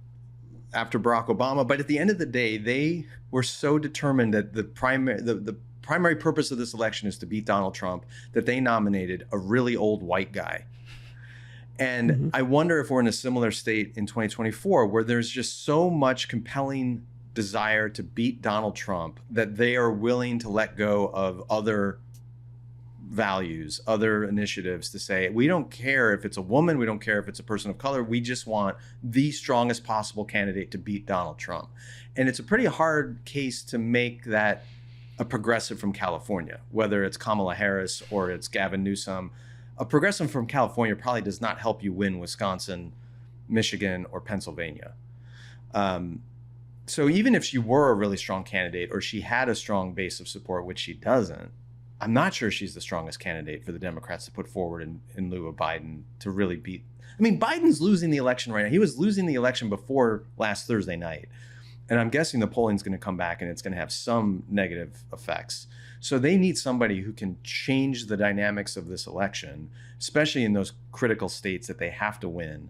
after Barack Obama. But at the end of the day, they were so determined that the primary purpose of this election is to beat Donald Trump that they nominated a really old white guy. And I wonder if we're in a similar state in 2024 where there's just so much compelling desire to beat Donald Trump that they are willing to let go of other values, other initiatives to say, we don't care if it's a woman, we don't care if it's a person of color, we just want the strongest possible candidate to beat Donald Trump. And it's a pretty hard case to make that a progressive from California, whether it's Kamala Harris or it's Gavin Newsom. A progressive from California probably does not help you win Wisconsin, Michigan, or Pennsylvania. So even if she were a really strong candidate or she had a strong base of support, which she doesn't, I'm not sure she's the strongest candidate for the Democrats to put forward in lieu of Biden to really beat. I mean, Biden's losing the election right now. He was losing the election before last Thursday night. And I'm guessing the polling's going to come back and it's going to have some negative effects. So they need somebody who can change the dynamics of this election, especially in those critical states that they have to win.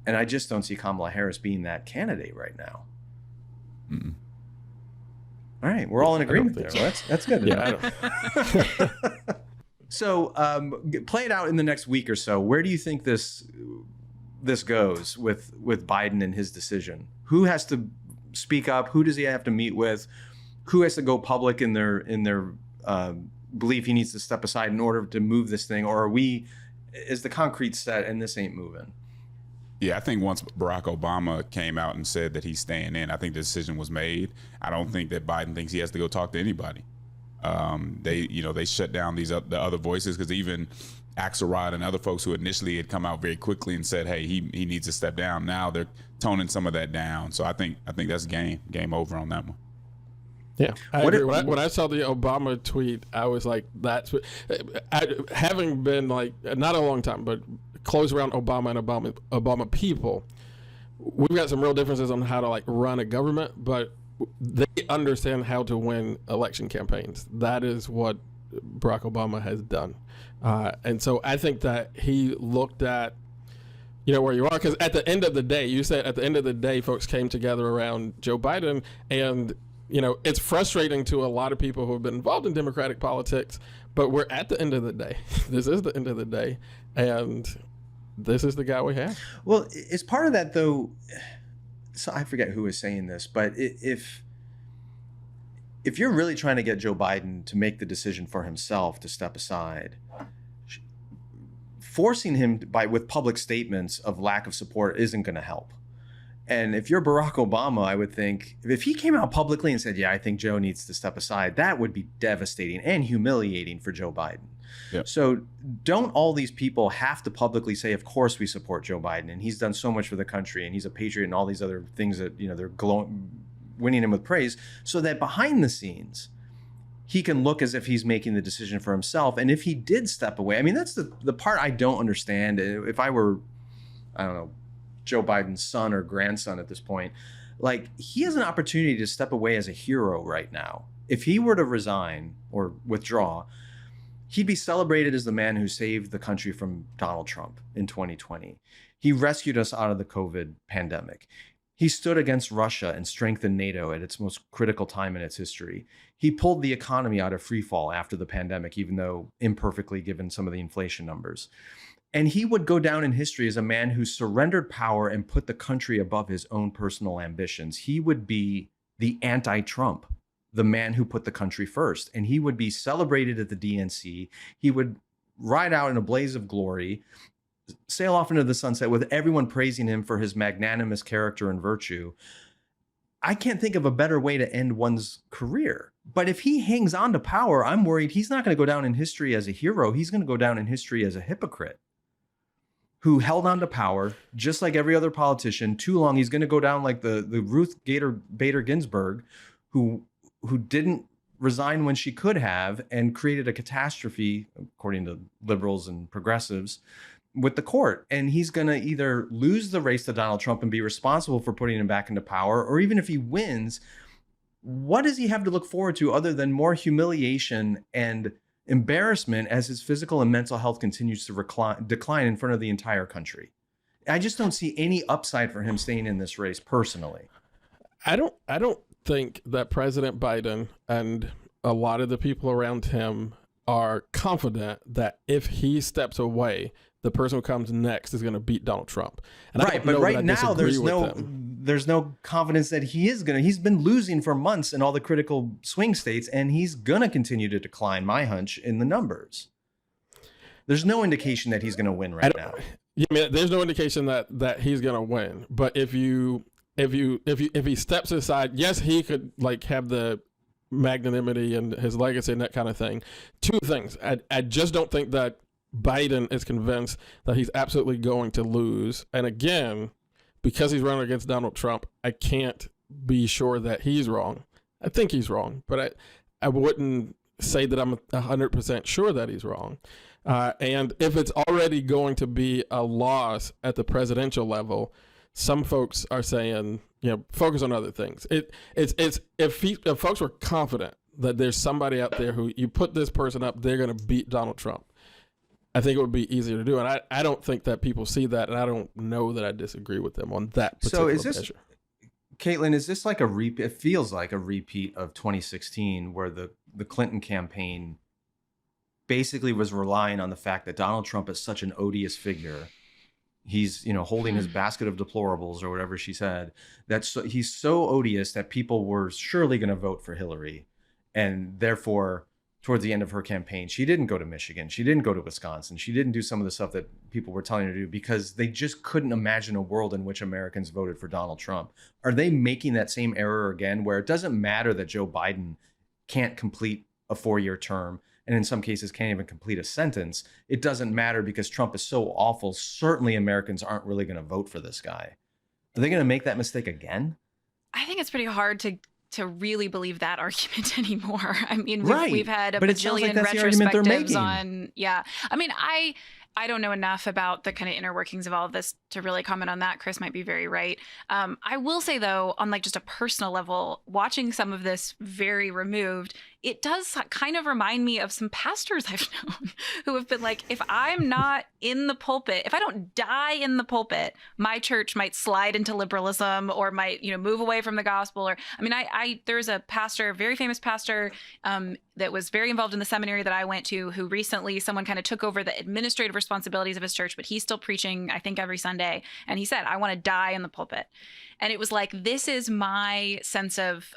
And I just don't see Kamala Harris being that candidate right now. Mm-mm. All right, we're all in agreement there. Well, that's good. Yeah. So play it out in the next week or so. Where do you think this goes with Biden and his decision? Who has to speak up? Who does he have to meet with? Who has to go public in their belief he needs to step aside in order to move this thing? Or is the concrete set and this ain't moving?
Yeah, I think once Barack Obama came out and said that he's staying in, I think the decision was made. I don't think that Biden thinks he has to go talk to anybody. They shut down the other voices, because even Axelrod and other folks who initially had come out very quickly and said, hey, he needs to step down. Now they're toning some of that down. So I think that's game over on that one.
Yeah, I agree. When I saw the Obama tweet, I was like, that's what, having been like, not a long time, but close around Obama and Obama people, we've got some real differences on how to like run a government, but they understand how to win election campaigns. That is what Barack Obama has done. And so I think that he looked at, where you are, because at the end of the day, you said at the end of the day, folks came together around Joe Biden, and it's frustrating to a lot of people who have been involved in Democratic politics, but we're at the end of the day. This is the end of the day, and this is the guy we have.
Well, it's part of that, though. So I forget who was saying this, but if you're really trying to get Joe Biden to make the decision for himself to step aside, forcing him with public statements of lack of support isn't going to help. And if you're Barack Obama, I would think if he came out publicly and said, yeah, I think Joe needs to step aside, that would be devastating and humiliating for Joe Biden. Yep. So don't all these people have to publicly say, of course we support Joe Biden and he's done so much for the country and he's a patriot and all these other things that, they're winning him with praise, so that behind the scenes, he can look as if he's making the decision for himself. And if he did step away, I mean, that's the part I don't understand. If I were, I don't know, Joe Biden's son or grandson at this point, like, he has an opportunity to step away as a hero right now. If he were to resign or withdraw, he'd be celebrated as the man who saved the country from Donald Trump in 2020. He rescued us out of the COVID pandemic. He stood against Russia and strengthened NATO at its most critical time in its history. He pulled the economy out of free fall after the pandemic, even though imperfectly given some of the inflation numbers. And he would go down in history as a man who surrendered power and put the country above his own personal ambitions. He would be the anti-Trump, the man who put the country first. And he would be celebrated at the DNC. He would ride out in a blaze of glory, sail off into the sunset with everyone praising him for his magnanimous character and virtue. I can't think of a better way to end one's career. But if he hangs on to power, I'm worried he's not going to go down in history as a hero. He's going to go down in history as a hypocrite who held on to power just like every other politician too long. He's going to go down like the Ruth Bader Ginsburg, who didn't resign when she could have and created a catastrophe, according to liberals and progressives, with the court. And he's going to either lose the race to Donald Trump and be responsible for putting him back into power, or even if he wins, what does he have to look forward to other than more humiliation and embarrassment as his physical and mental health continues to decline in front of the entire country? I just don't see any upside for him staying in this race personally.
I don't think that President Biden and a lot of the people around him are confident that if he steps away, the person who comes next is going to beat Donald Trump. And
right, but right now there's no confidence that he is going to. He's been losing for months in all the critical swing states, and he's going to continue to decline, my hunch, in the numbers. There's no indication that he's going to win right now.
Yeah, I mean, there's no indication that he's going to win. But if he steps aside, yes, he could like have the magnanimity and his legacy and that kind of thing. Two things. I just don't think that Biden is convinced that he's absolutely going to lose. And again, because he's running against Donald Trump, I can't be sure that he's wrong. I think he's wrong, but I wouldn't say that I'm 100% sure that he's wrong. And if it's already going to be a loss at the presidential level, some folks are saying, focus on other things. If folks were confident that there's somebody out there who you put this person up, they're going to beat Donald Trump, I think it would be easier to do. And I don't think that people see that, and I don't know that I disagree with them on that particular measure.
Kaitlyn, is this like a repeat? It feels like a repeat of 2016, where the Clinton campaign basically was relying on the fact that Donald Trump is such an odious figure. He's, holding his basket of deplorables or whatever she said. He's so odious that people were surely going to vote for Hillary. And therefore, towards the end of her campaign, she didn't go to Michigan. She didn't go to Wisconsin. She didn't do some of the stuff that people were telling her to do because they just couldn't imagine a world in which Americans voted for Donald Trump. Are they making that same error again, where it doesn't matter that Joe Biden can't complete a 4-year term and in some cases can't even complete a sentence? It doesn't matter because Trump is so awful. Certainly Americans aren't really going to vote for this guy. Are they going to make that mistake again?
I think it's pretty hard to really believe that argument anymore. I mean, we've had a
but
bajillion retrospectives on. Yeah. I mean, I don't know enough about the kind of inner workings of all of this to really comment on that. Chris might be very right. I will say, though, on like just a personal level, watching some of this very removed, it does kind of remind me of some pastors I've known who have been like, if I'm not in the pulpit, if I don't die in the pulpit, my church might slide into liberalism or might, move away from the gospel. Or, I mean, there's a pastor, a very famous pastor that was very involved in the seminary that I went to, who recently someone kind of took over the administrative responsibilities of his church, but he's still preaching, I think, every Sunday. And he said, I want to die in the pulpit. And it was like, this is my sense of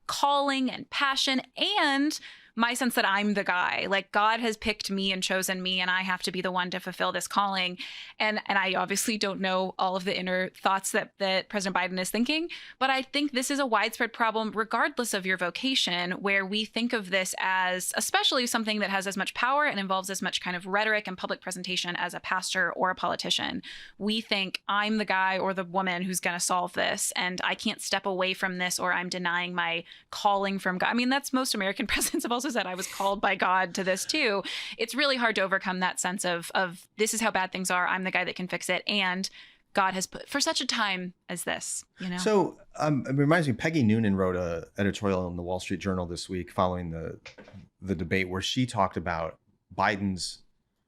calling and passion, and my sense that I'm the guy. Like, God has picked me and chosen me, and I have to be the one to fulfill this calling. And I obviously don't know all of the inner thoughts that President Biden is thinking, but I think this is a widespread problem regardless of your vocation, where we think of this as especially something that has as much power and involves as much kind of rhetoric and public presentation as a pastor or a politician. We think I'm the guy or the woman who's going to solve this, and I can't step away from this, or I'm denying my calling from God. I mean, that's most American presidents have also said, I was called by God to this too. It's really hard to overcome that sense of this is how bad things are. I'm the guy that can fix it. And God has put for such a time as this,
So it reminds me, Peggy Noonan wrote an editorial in the Wall Street Journal this week following the debate, where she talked about Biden's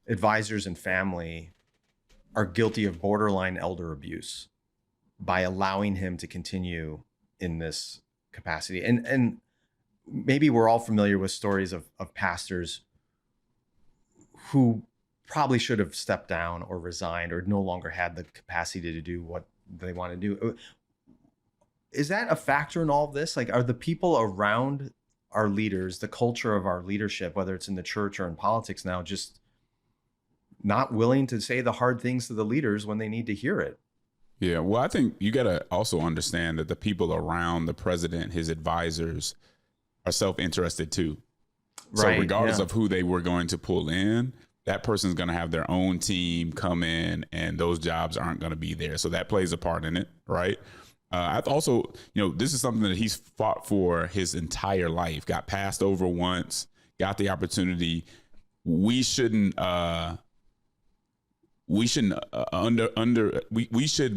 advisors and family are guilty of borderline elder abuse. by allowing him to continue in this capacity. And maybe we're all familiar with stories of pastors who probably should have stepped down or resigned or no longer had the capacity to do what they want to do. Is that a factor in all of this? Like, are the people around our leaders, the culture of our leadership, whether it's in the church or in politics now, just not willing to say the hard things to the leaders when they need to hear it?
Yeah, well, I think you got to also understand that the people around the president, his advisors, are self-interested too. So regardless of who they were going to pull in, that person's going to have their own team come in, and those jobs aren't going to be there. So that plays a part in it, right? I've also, this is something that he's fought for his entire life, got passed over once, got the opportunity. We should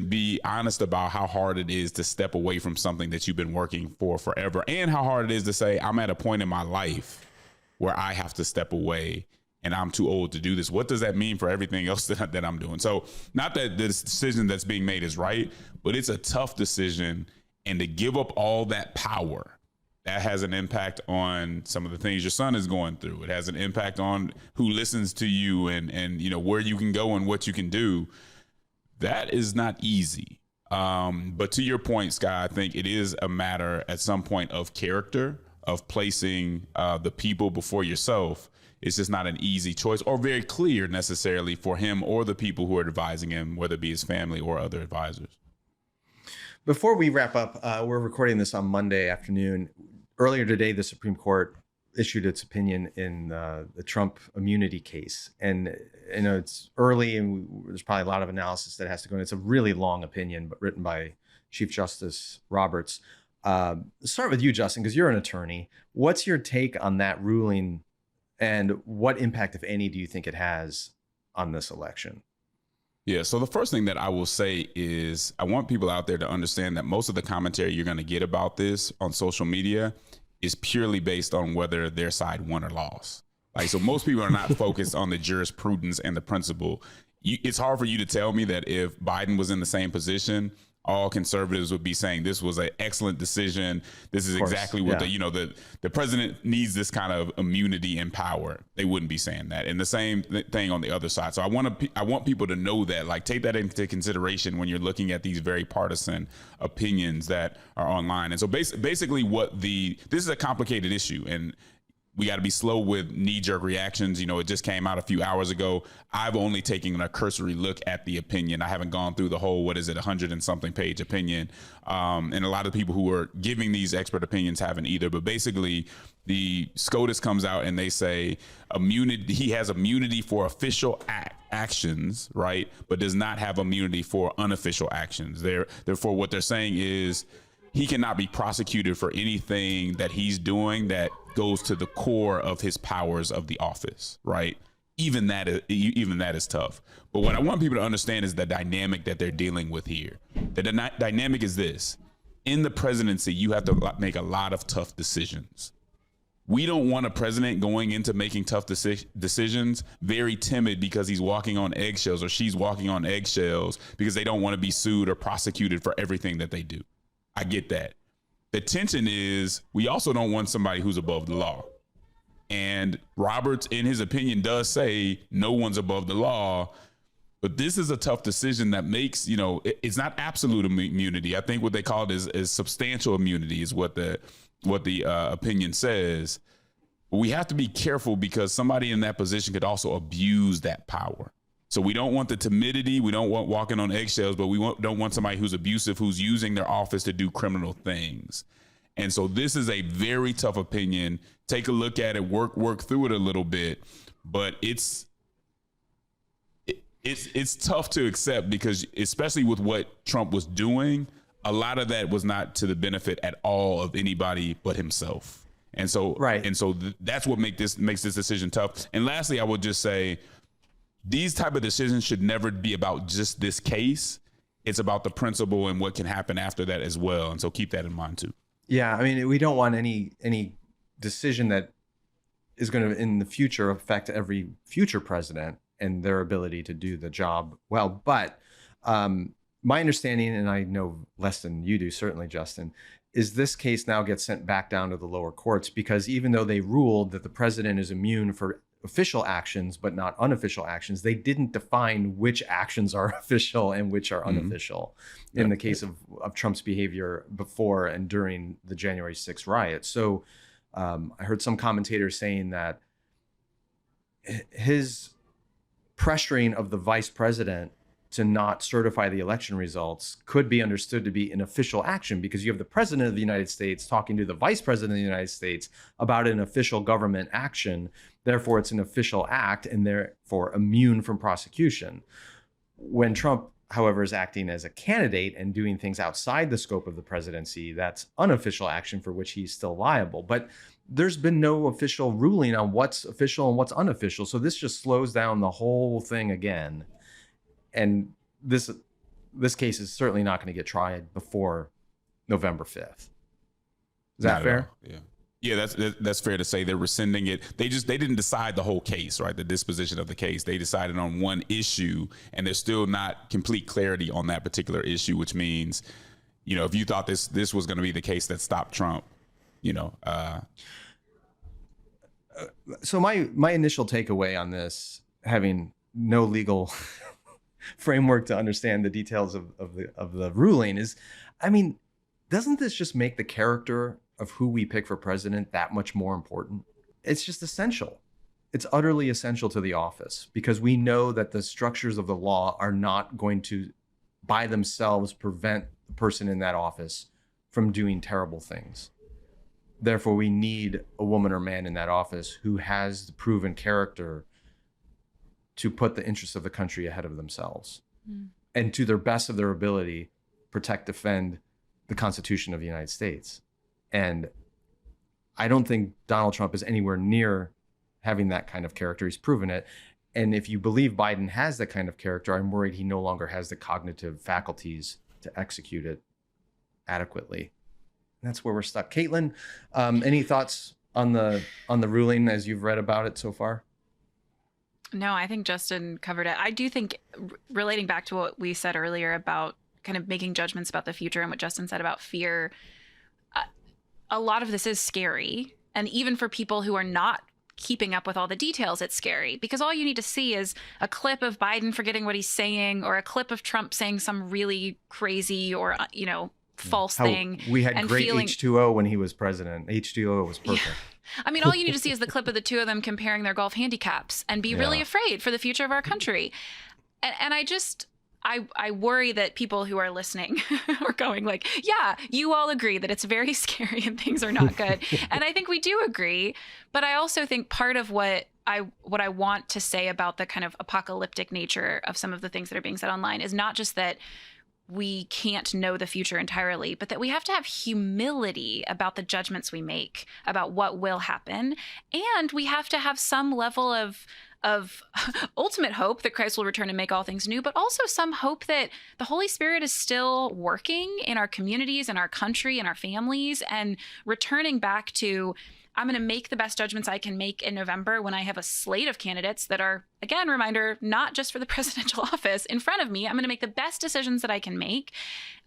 be honest about how hard it is to step away from something that you've been working for forever, and how hard it is to say, I'm at a point in my life where I have to step away and I'm too old to do this. What does that mean for everything else that I'm doing? So not that the decision that's being made is right, but it's a tough decision. And to give up all that power, that has an impact on some of the things your son is going through. It has an impact on who listens to you and where you can go and what you can do. That is not easy. But to your point, Skye, I think it is a matter at some point of character, of placing the people before yourself. It's just not an easy choice or very clear necessarily for him or the people who are advising him, whether it be his family or other advisors.
Before we wrap up, we're recording this on Monday afternoon. Earlier today, the Supreme Court issued its opinion in the Trump immunity case. And it's early and there's probably a lot of analysis that has to go in. It's a really long opinion, but written by Chief Justice Roberts. Let's start with you, Justin, because you're an attorney. What's your take on that ruling, and what impact, if any, do you think it has on this election?
Yeah, so the first thing that I will say is I want people out there to understand that most of the commentary you're going to get about this on social media is purely based on whether their side won or lost. Like, so most people are not focused on the jurisprudence and the principle. It's hard for you to tell me that if Biden was in the same position, all conservatives would be saying this was an excellent decision. This is exactly what the president needs, this kind of immunity and power. They wouldn't be saying that. And the same thing on the other side. So I want people to know that, like, take that into consideration when you're looking at these very partisan opinions that are online. And so basically this is a complicated issue, and we got to be slow with knee-jerk reactions. It just came out a few hours ago. I've only taken a cursory look at the opinion. I haven't gone through the whole, 100 and something page opinion. And a lot of people who are giving these expert opinions haven't either. But basically, the SCOTUS comes out and they say he has immunity for official actions, right? But does not have immunity for unofficial actions. Therefore, what they're saying is he cannot be prosecuted for anything that he's doing that goes to the core of his powers of the office, right? Even that is tough. But what I want people to understand is the dynamic that they're dealing with here. The dynamic is this: in the presidency, you have to make a lot of tough decisions. We don't want a president going into making tough decisions very timid because he's walking on eggshells or she's walking on eggshells because they don't want to be sued or prosecuted for everything that they do. I get that. The tension is we also don't want somebody who's above the law. And Roberts, in his opinion, does say no one's above the law. But this is a tough decision that makes, it's not absolute immunity. I think what they call it is substantial immunity is what the opinion says. But we have to be careful because somebody in that position could also abuse that power. So we don't want the timidity. We don't want walking on eggshells, but we don't want somebody who's abusive, who's using their office to do criminal things. And so this is a very tough opinion. Take a look at it, work through it a little bit, but it's tough to accept because, especially with what Trump was doing, a lot of that was not to the benefit at all of anybody but himself. And so, that's what makes this decision tough. And lastly, I would just say, these type of decisions should never be about just this case. It's about the principle and what can happen after that as well. And so keep that in mind too.
Yeah, I mean, we don't want any decision that is going to, in the future, affect every future president and their ability to do the job well. But my understanding, and I know less than you do, certainly, Justin, is this case now gets sent back down to the lower courts because even though they ruled that the president is immune for official actions but not unofficial actions, they didn't define which actions are official and which are unofficial in the case of Trump's behavior before and during the January 6th riot. So I heard some commentators saying that his pressuring of the vice president to not certify the election results could be understood to be an official action because you have the president of the United States talking to the vice president of the United States about an official government action. Therefore, it's an official act and therefore immune from prosecution. When Trump, however, is acting as a candidate and doing things outside the scope of the presidency, that's unofficial action for which he's still liable. But there's been no official ruling on what's official and what's unofficial. So this just slows down the whole thing again. And this case is certainly not going to get tried before November 5th. Is that fair?
Yeah, that's fair to say. They're rescinding it. They didn't decide the whole case, right? The disposition of the case. They decided on one issue, and there's still not complete clarity on that particular issue, which means, if you thought this was going to be the case that stopped Trump,
So my initial takeaway on this, having no legal framework to understand the details of the ruling, is, doesn't this just make the character of who we pick for president that much more important? It's just essential. It's utterly essential to the office because we know that the structures of the law are not going to by themselves prevent the person in that office from doing terrible things. Therefore, we need a woman or man in that office who has the proven character to put the interests of the country ahead of themselves and to their best of their ability, protect, defend the Constitution of the United States. And I don't think Donald Trump is anywhere near having that kind of character. He's proven it. And if you believe Biden has that kind of character, I'm worried he no longer has the cognitive faculties to execute it adequately. And that's where we're stuck. Kaitlyn, any thoughts on the ruling as you've read about it so far?
No, I think Justin covered it. I do think, relating back to what we said earlier about kind of making judgments about the future and what Justin said about fear, a lot of this is scary. And even for people who are not keeping up with all the details, it's scary because all you need to see is a clip of Biden forgetting what he's saying or a clip of Trump saying some really crazy or, false thing.
We had great H2O when he was president. H2O was perfect.
Yeah. All you need to see is the clip of the two of them comparing their golf handicaps and be really afraid for the future of our country. And I worry that people who are listening are going like, yeah, you all agree that it's very scary and things are not good. And I think we do agree. But I also think part of what I want to say about the kind of apocalyptic nature of some of the things that are being said online is not just that we can't know the future entirely, but that we have to have humility about the judgments we make about what will happen. And we have to have some level of ultimate hope that Christ will return and make all things new, but also some hope that the Holy Spirit is still working in our communities, in our country, in our families, and returning back to, I'm going to make the best judgments I can make in November when I have a slate of candidates that are, again, reminder, not just for the presidential office in front of me. I'm going to make the best decisions that I can make.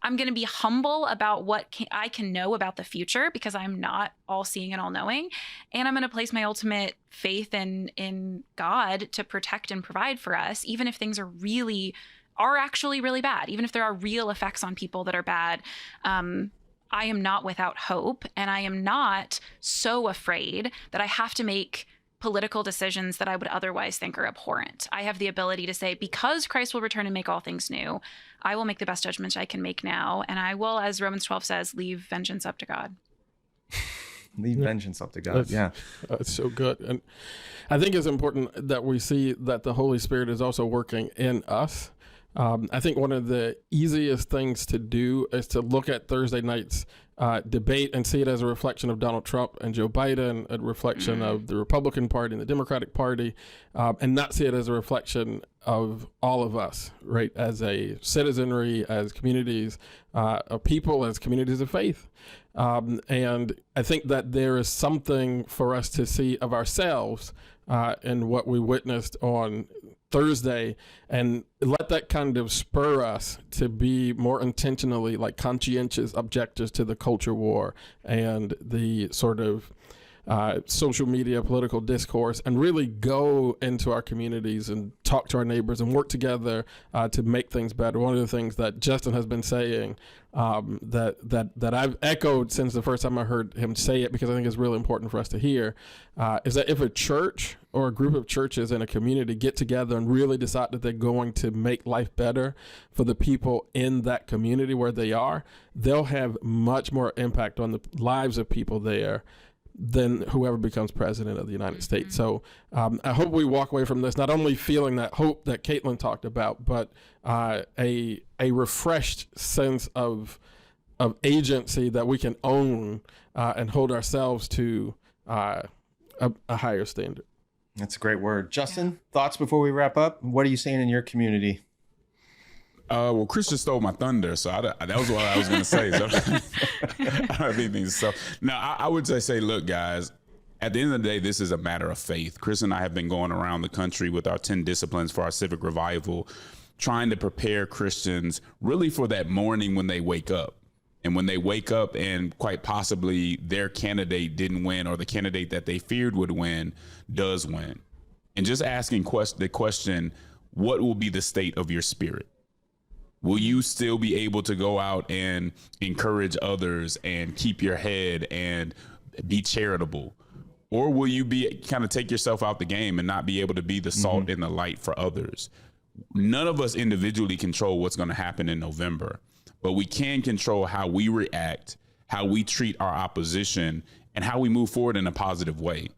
I'm going to be humble about what I can know about the future because I'm not all seeing and all knowing. And I'm going to place my ultimate faith in God to protect and provide for us, even if things are actually really bad, even if there are real effects on people that are bad. I am not without hope, and I am not so afraid that I have to make political decisions that I would otherwise think are abhorrent. I have the ability to say, because Christ will return and make all things new, I will make the best judgments I can make now, and I will, as Romans 12 says, leave vengeance up to God.
Leave vengeance up to God.
That's so good. And I think it's important that we see that the Holy Spirit is also working in us. I think one of the easiest things to do is to look at Thursday night's debate and see it as a reflection of Donald Trump and Joe Biden, a reflection of the Republican Party and the Democratic Party, and not see it as a reflection of all of us, right? As a citizenry, as communities of people, as communities of faith. And I think that there is something for us to see of ourselves in what we witnessed on Thursday, and let that kind of spur us to be more intentionally like conscientious objectors to the culture war and the sort of social media political discourse, and really go into our communities and talk to our neighbors and work together to make things better. One of the things that Justin has been saying that I've echoed since the first time I heard him say it, because I think it's really important for us to hear, is that if a church or a group of churches in a community get together and really decide that they're going to make life better for the people in that community where they are, they'll have much more impact on the lives of people there than whoever becomes president of the United States. So I hope we walk away from this not only feeling that hope that Kaitlyn talked about, but a refreshed sense of agency that we can own and hold ourselves to a higher standard.
That's a great word. Justin, thoughts before we wrap up? What are you seeing in your community?
Well, Chris just stole my thunder, so that was what I was going to say. So I don't have anything to say. No, I would say, look, guys, at the end of the day, this is a matter of faith. Chris and I have been going around the country with our 10 disciplines for our civic revival, trying to prepare Christians really for that morning when they wake up. And when they wake up and quite possibly their candidate didn't win, or the candidate that they feared would win does win. And just asking the question, what will be the state of your spirit? Will you still be able to go out and encourage others and keep your head and be charitable? Or will you be kind of take yourself out the game and not be able to be the salt and the light for others? None of us individually control what's going to happen in November, but we can control how we react, how we treat our opposition, and how we move forward in a positive way.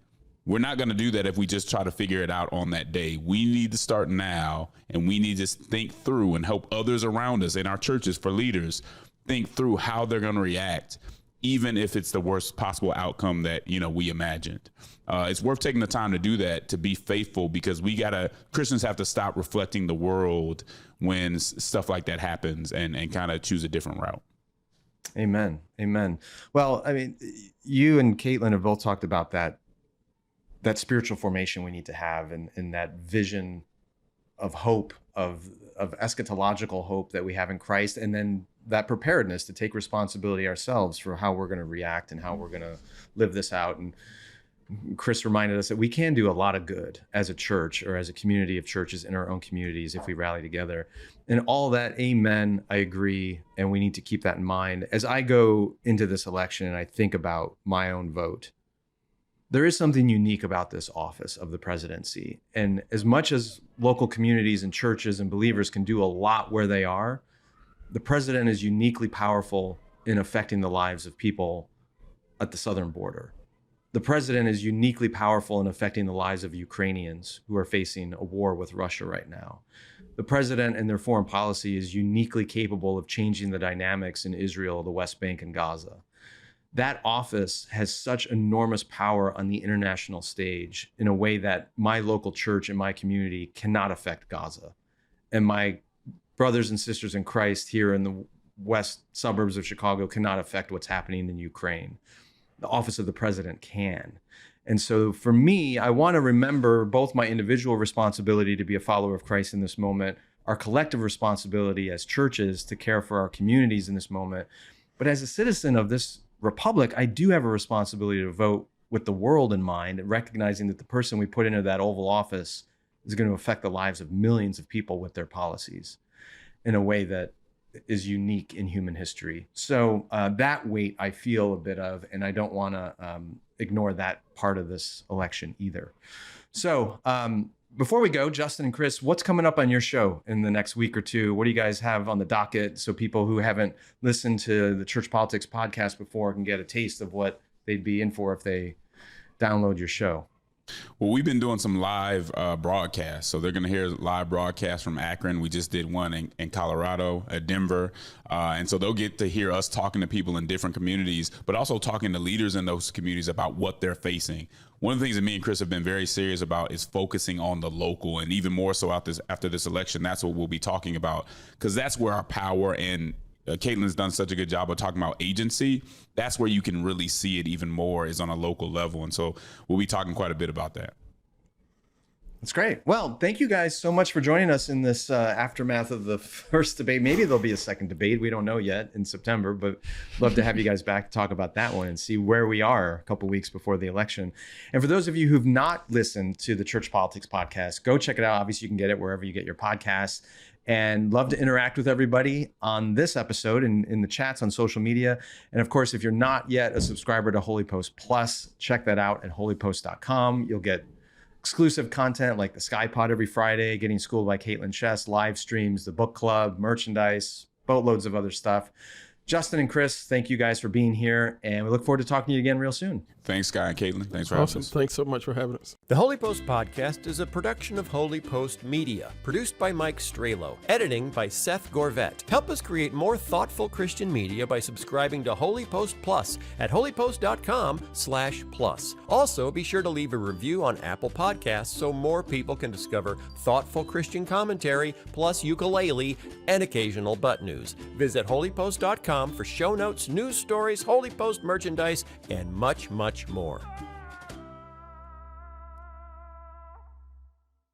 We're not going to do that if we just try to figure it out on that day. We need to start now, and we need to think through and help others around us in our churches, for leaders, think through how they're going to react, even if it's the worst possible outcome that, we imagined. It's worth taking the time to do that, to be faithful, because Christians have to stop reflecting the world when stuff like that happens and kind of choose a different route.
Amen. Amen. Well, I mean, you and Kaitlyn have both talked about that spiritual formation we need to have, and that vision of hope, of eschatological hope that we have in Christ, and then that preparedness to take responsibility ourselves for how we're going to react and how we're going to live this out. And Chris reminded us that we can do a lot of good as a church, or as a community of churches in our own communities, if we rally together. And all that, amen, I agree, and we need to keep that in mind. As I go into this election and I think about my own vote, there is something unique about this office of the presidency. And as much as local communities and churches and believers can do a lot where they are, the president is uniquely powerful in affecting the lives of people at the southern border. The president is uniquely powerful in affecting the lives of Ukrainians who are facing a war with Russia right now. The president and their foreign policy is uniquely capable of changing the dynamics in Israel, the West Bank, and Gaza. That office has such enormous power on the international stage in a way that my local church and my community cannot affect Gaza. And my brothers and sisters in Christ here in the west suburbs of Chicago cannot affect what's happening in Ukraine. The office of the president can. And so for me, I want to remember both my individual responsibility to be a follower of Christ in this moment, our collective responsibility as churches to care for our communities in this moment. But as a citizen of this republic, I do have a responsibility to vote with the world in mind, and recognizing that the person we put into that Oval Office is going to affect the lives of millions of people with their policies in a way that is unique in human history. So that weight I feel a bit of, and I don't want to ignore that part of this election either. So before we go, Justin and Chris, what's coming up on your show in the next week or two? What do you guys have on the docket, so people who haven't listened to the Church Politics podcast before can get a taste of what they'd be in for if they download your show?
Well, we've been doing some live broadcasts. So they're going to hear live broadcasts from Akron. We just did one in Colorado, Denver. And so they'll get to hear us talking to people in different communities, but also talking to leaders in those communities about what they're facing. One of the things that me and Chris have been very serious about is focusing on the local, and even more so after this election. That's what we'll be talking about, because that's where our power, and Kaitlyn's done such a good job of talking about agency. That's where you can really see it even more, is on a local level. And so we'll be talking quite a bit about that.
That's great. Well, thank you guys so much for joining us in this aftermath of the first debate. Maybe there'll be a second debate. We don't know yet in September, but love to have you guys back to talk about that one and see where we are a couple weeks before the election. And for those of you who've not listened to the Church Politics podcast, go check it out. Obviously, you can get it wherever you get your podcasts. And love to interact with everybody on this episode and in the chats on social media. And of course, if you're not yet a subscriber to HOLYPOST Plus, check that out at holypost.com. You'll get exclusive content like the Skye Pod every Friday, Getting Schooled by Kaitlyn Chess, live streams, the book club, merchandise, boatloads of other stuff. Justin and Chris, thank you guys for being here, and we look forward to talking to you again real soon.
Thanks, Skye and Kaitlyn. Thanks for having us.
Thanks so much for having us.
The Holy Post podcast is a production of Holy Post Media, produced by Mike Strelo, editing by Seth Gorvet. Help us create more thoughtful Christian media by subscribing to Holy Post Plus at holypost.com/plus. Also, be sure to leave a review on Apple Podcasts so more people can discover thoughtful Christian commentary, plus ukulele and occasional butt news. Visit holypost.com for show notes, news stories, Holy Post merchandise, and much, much more.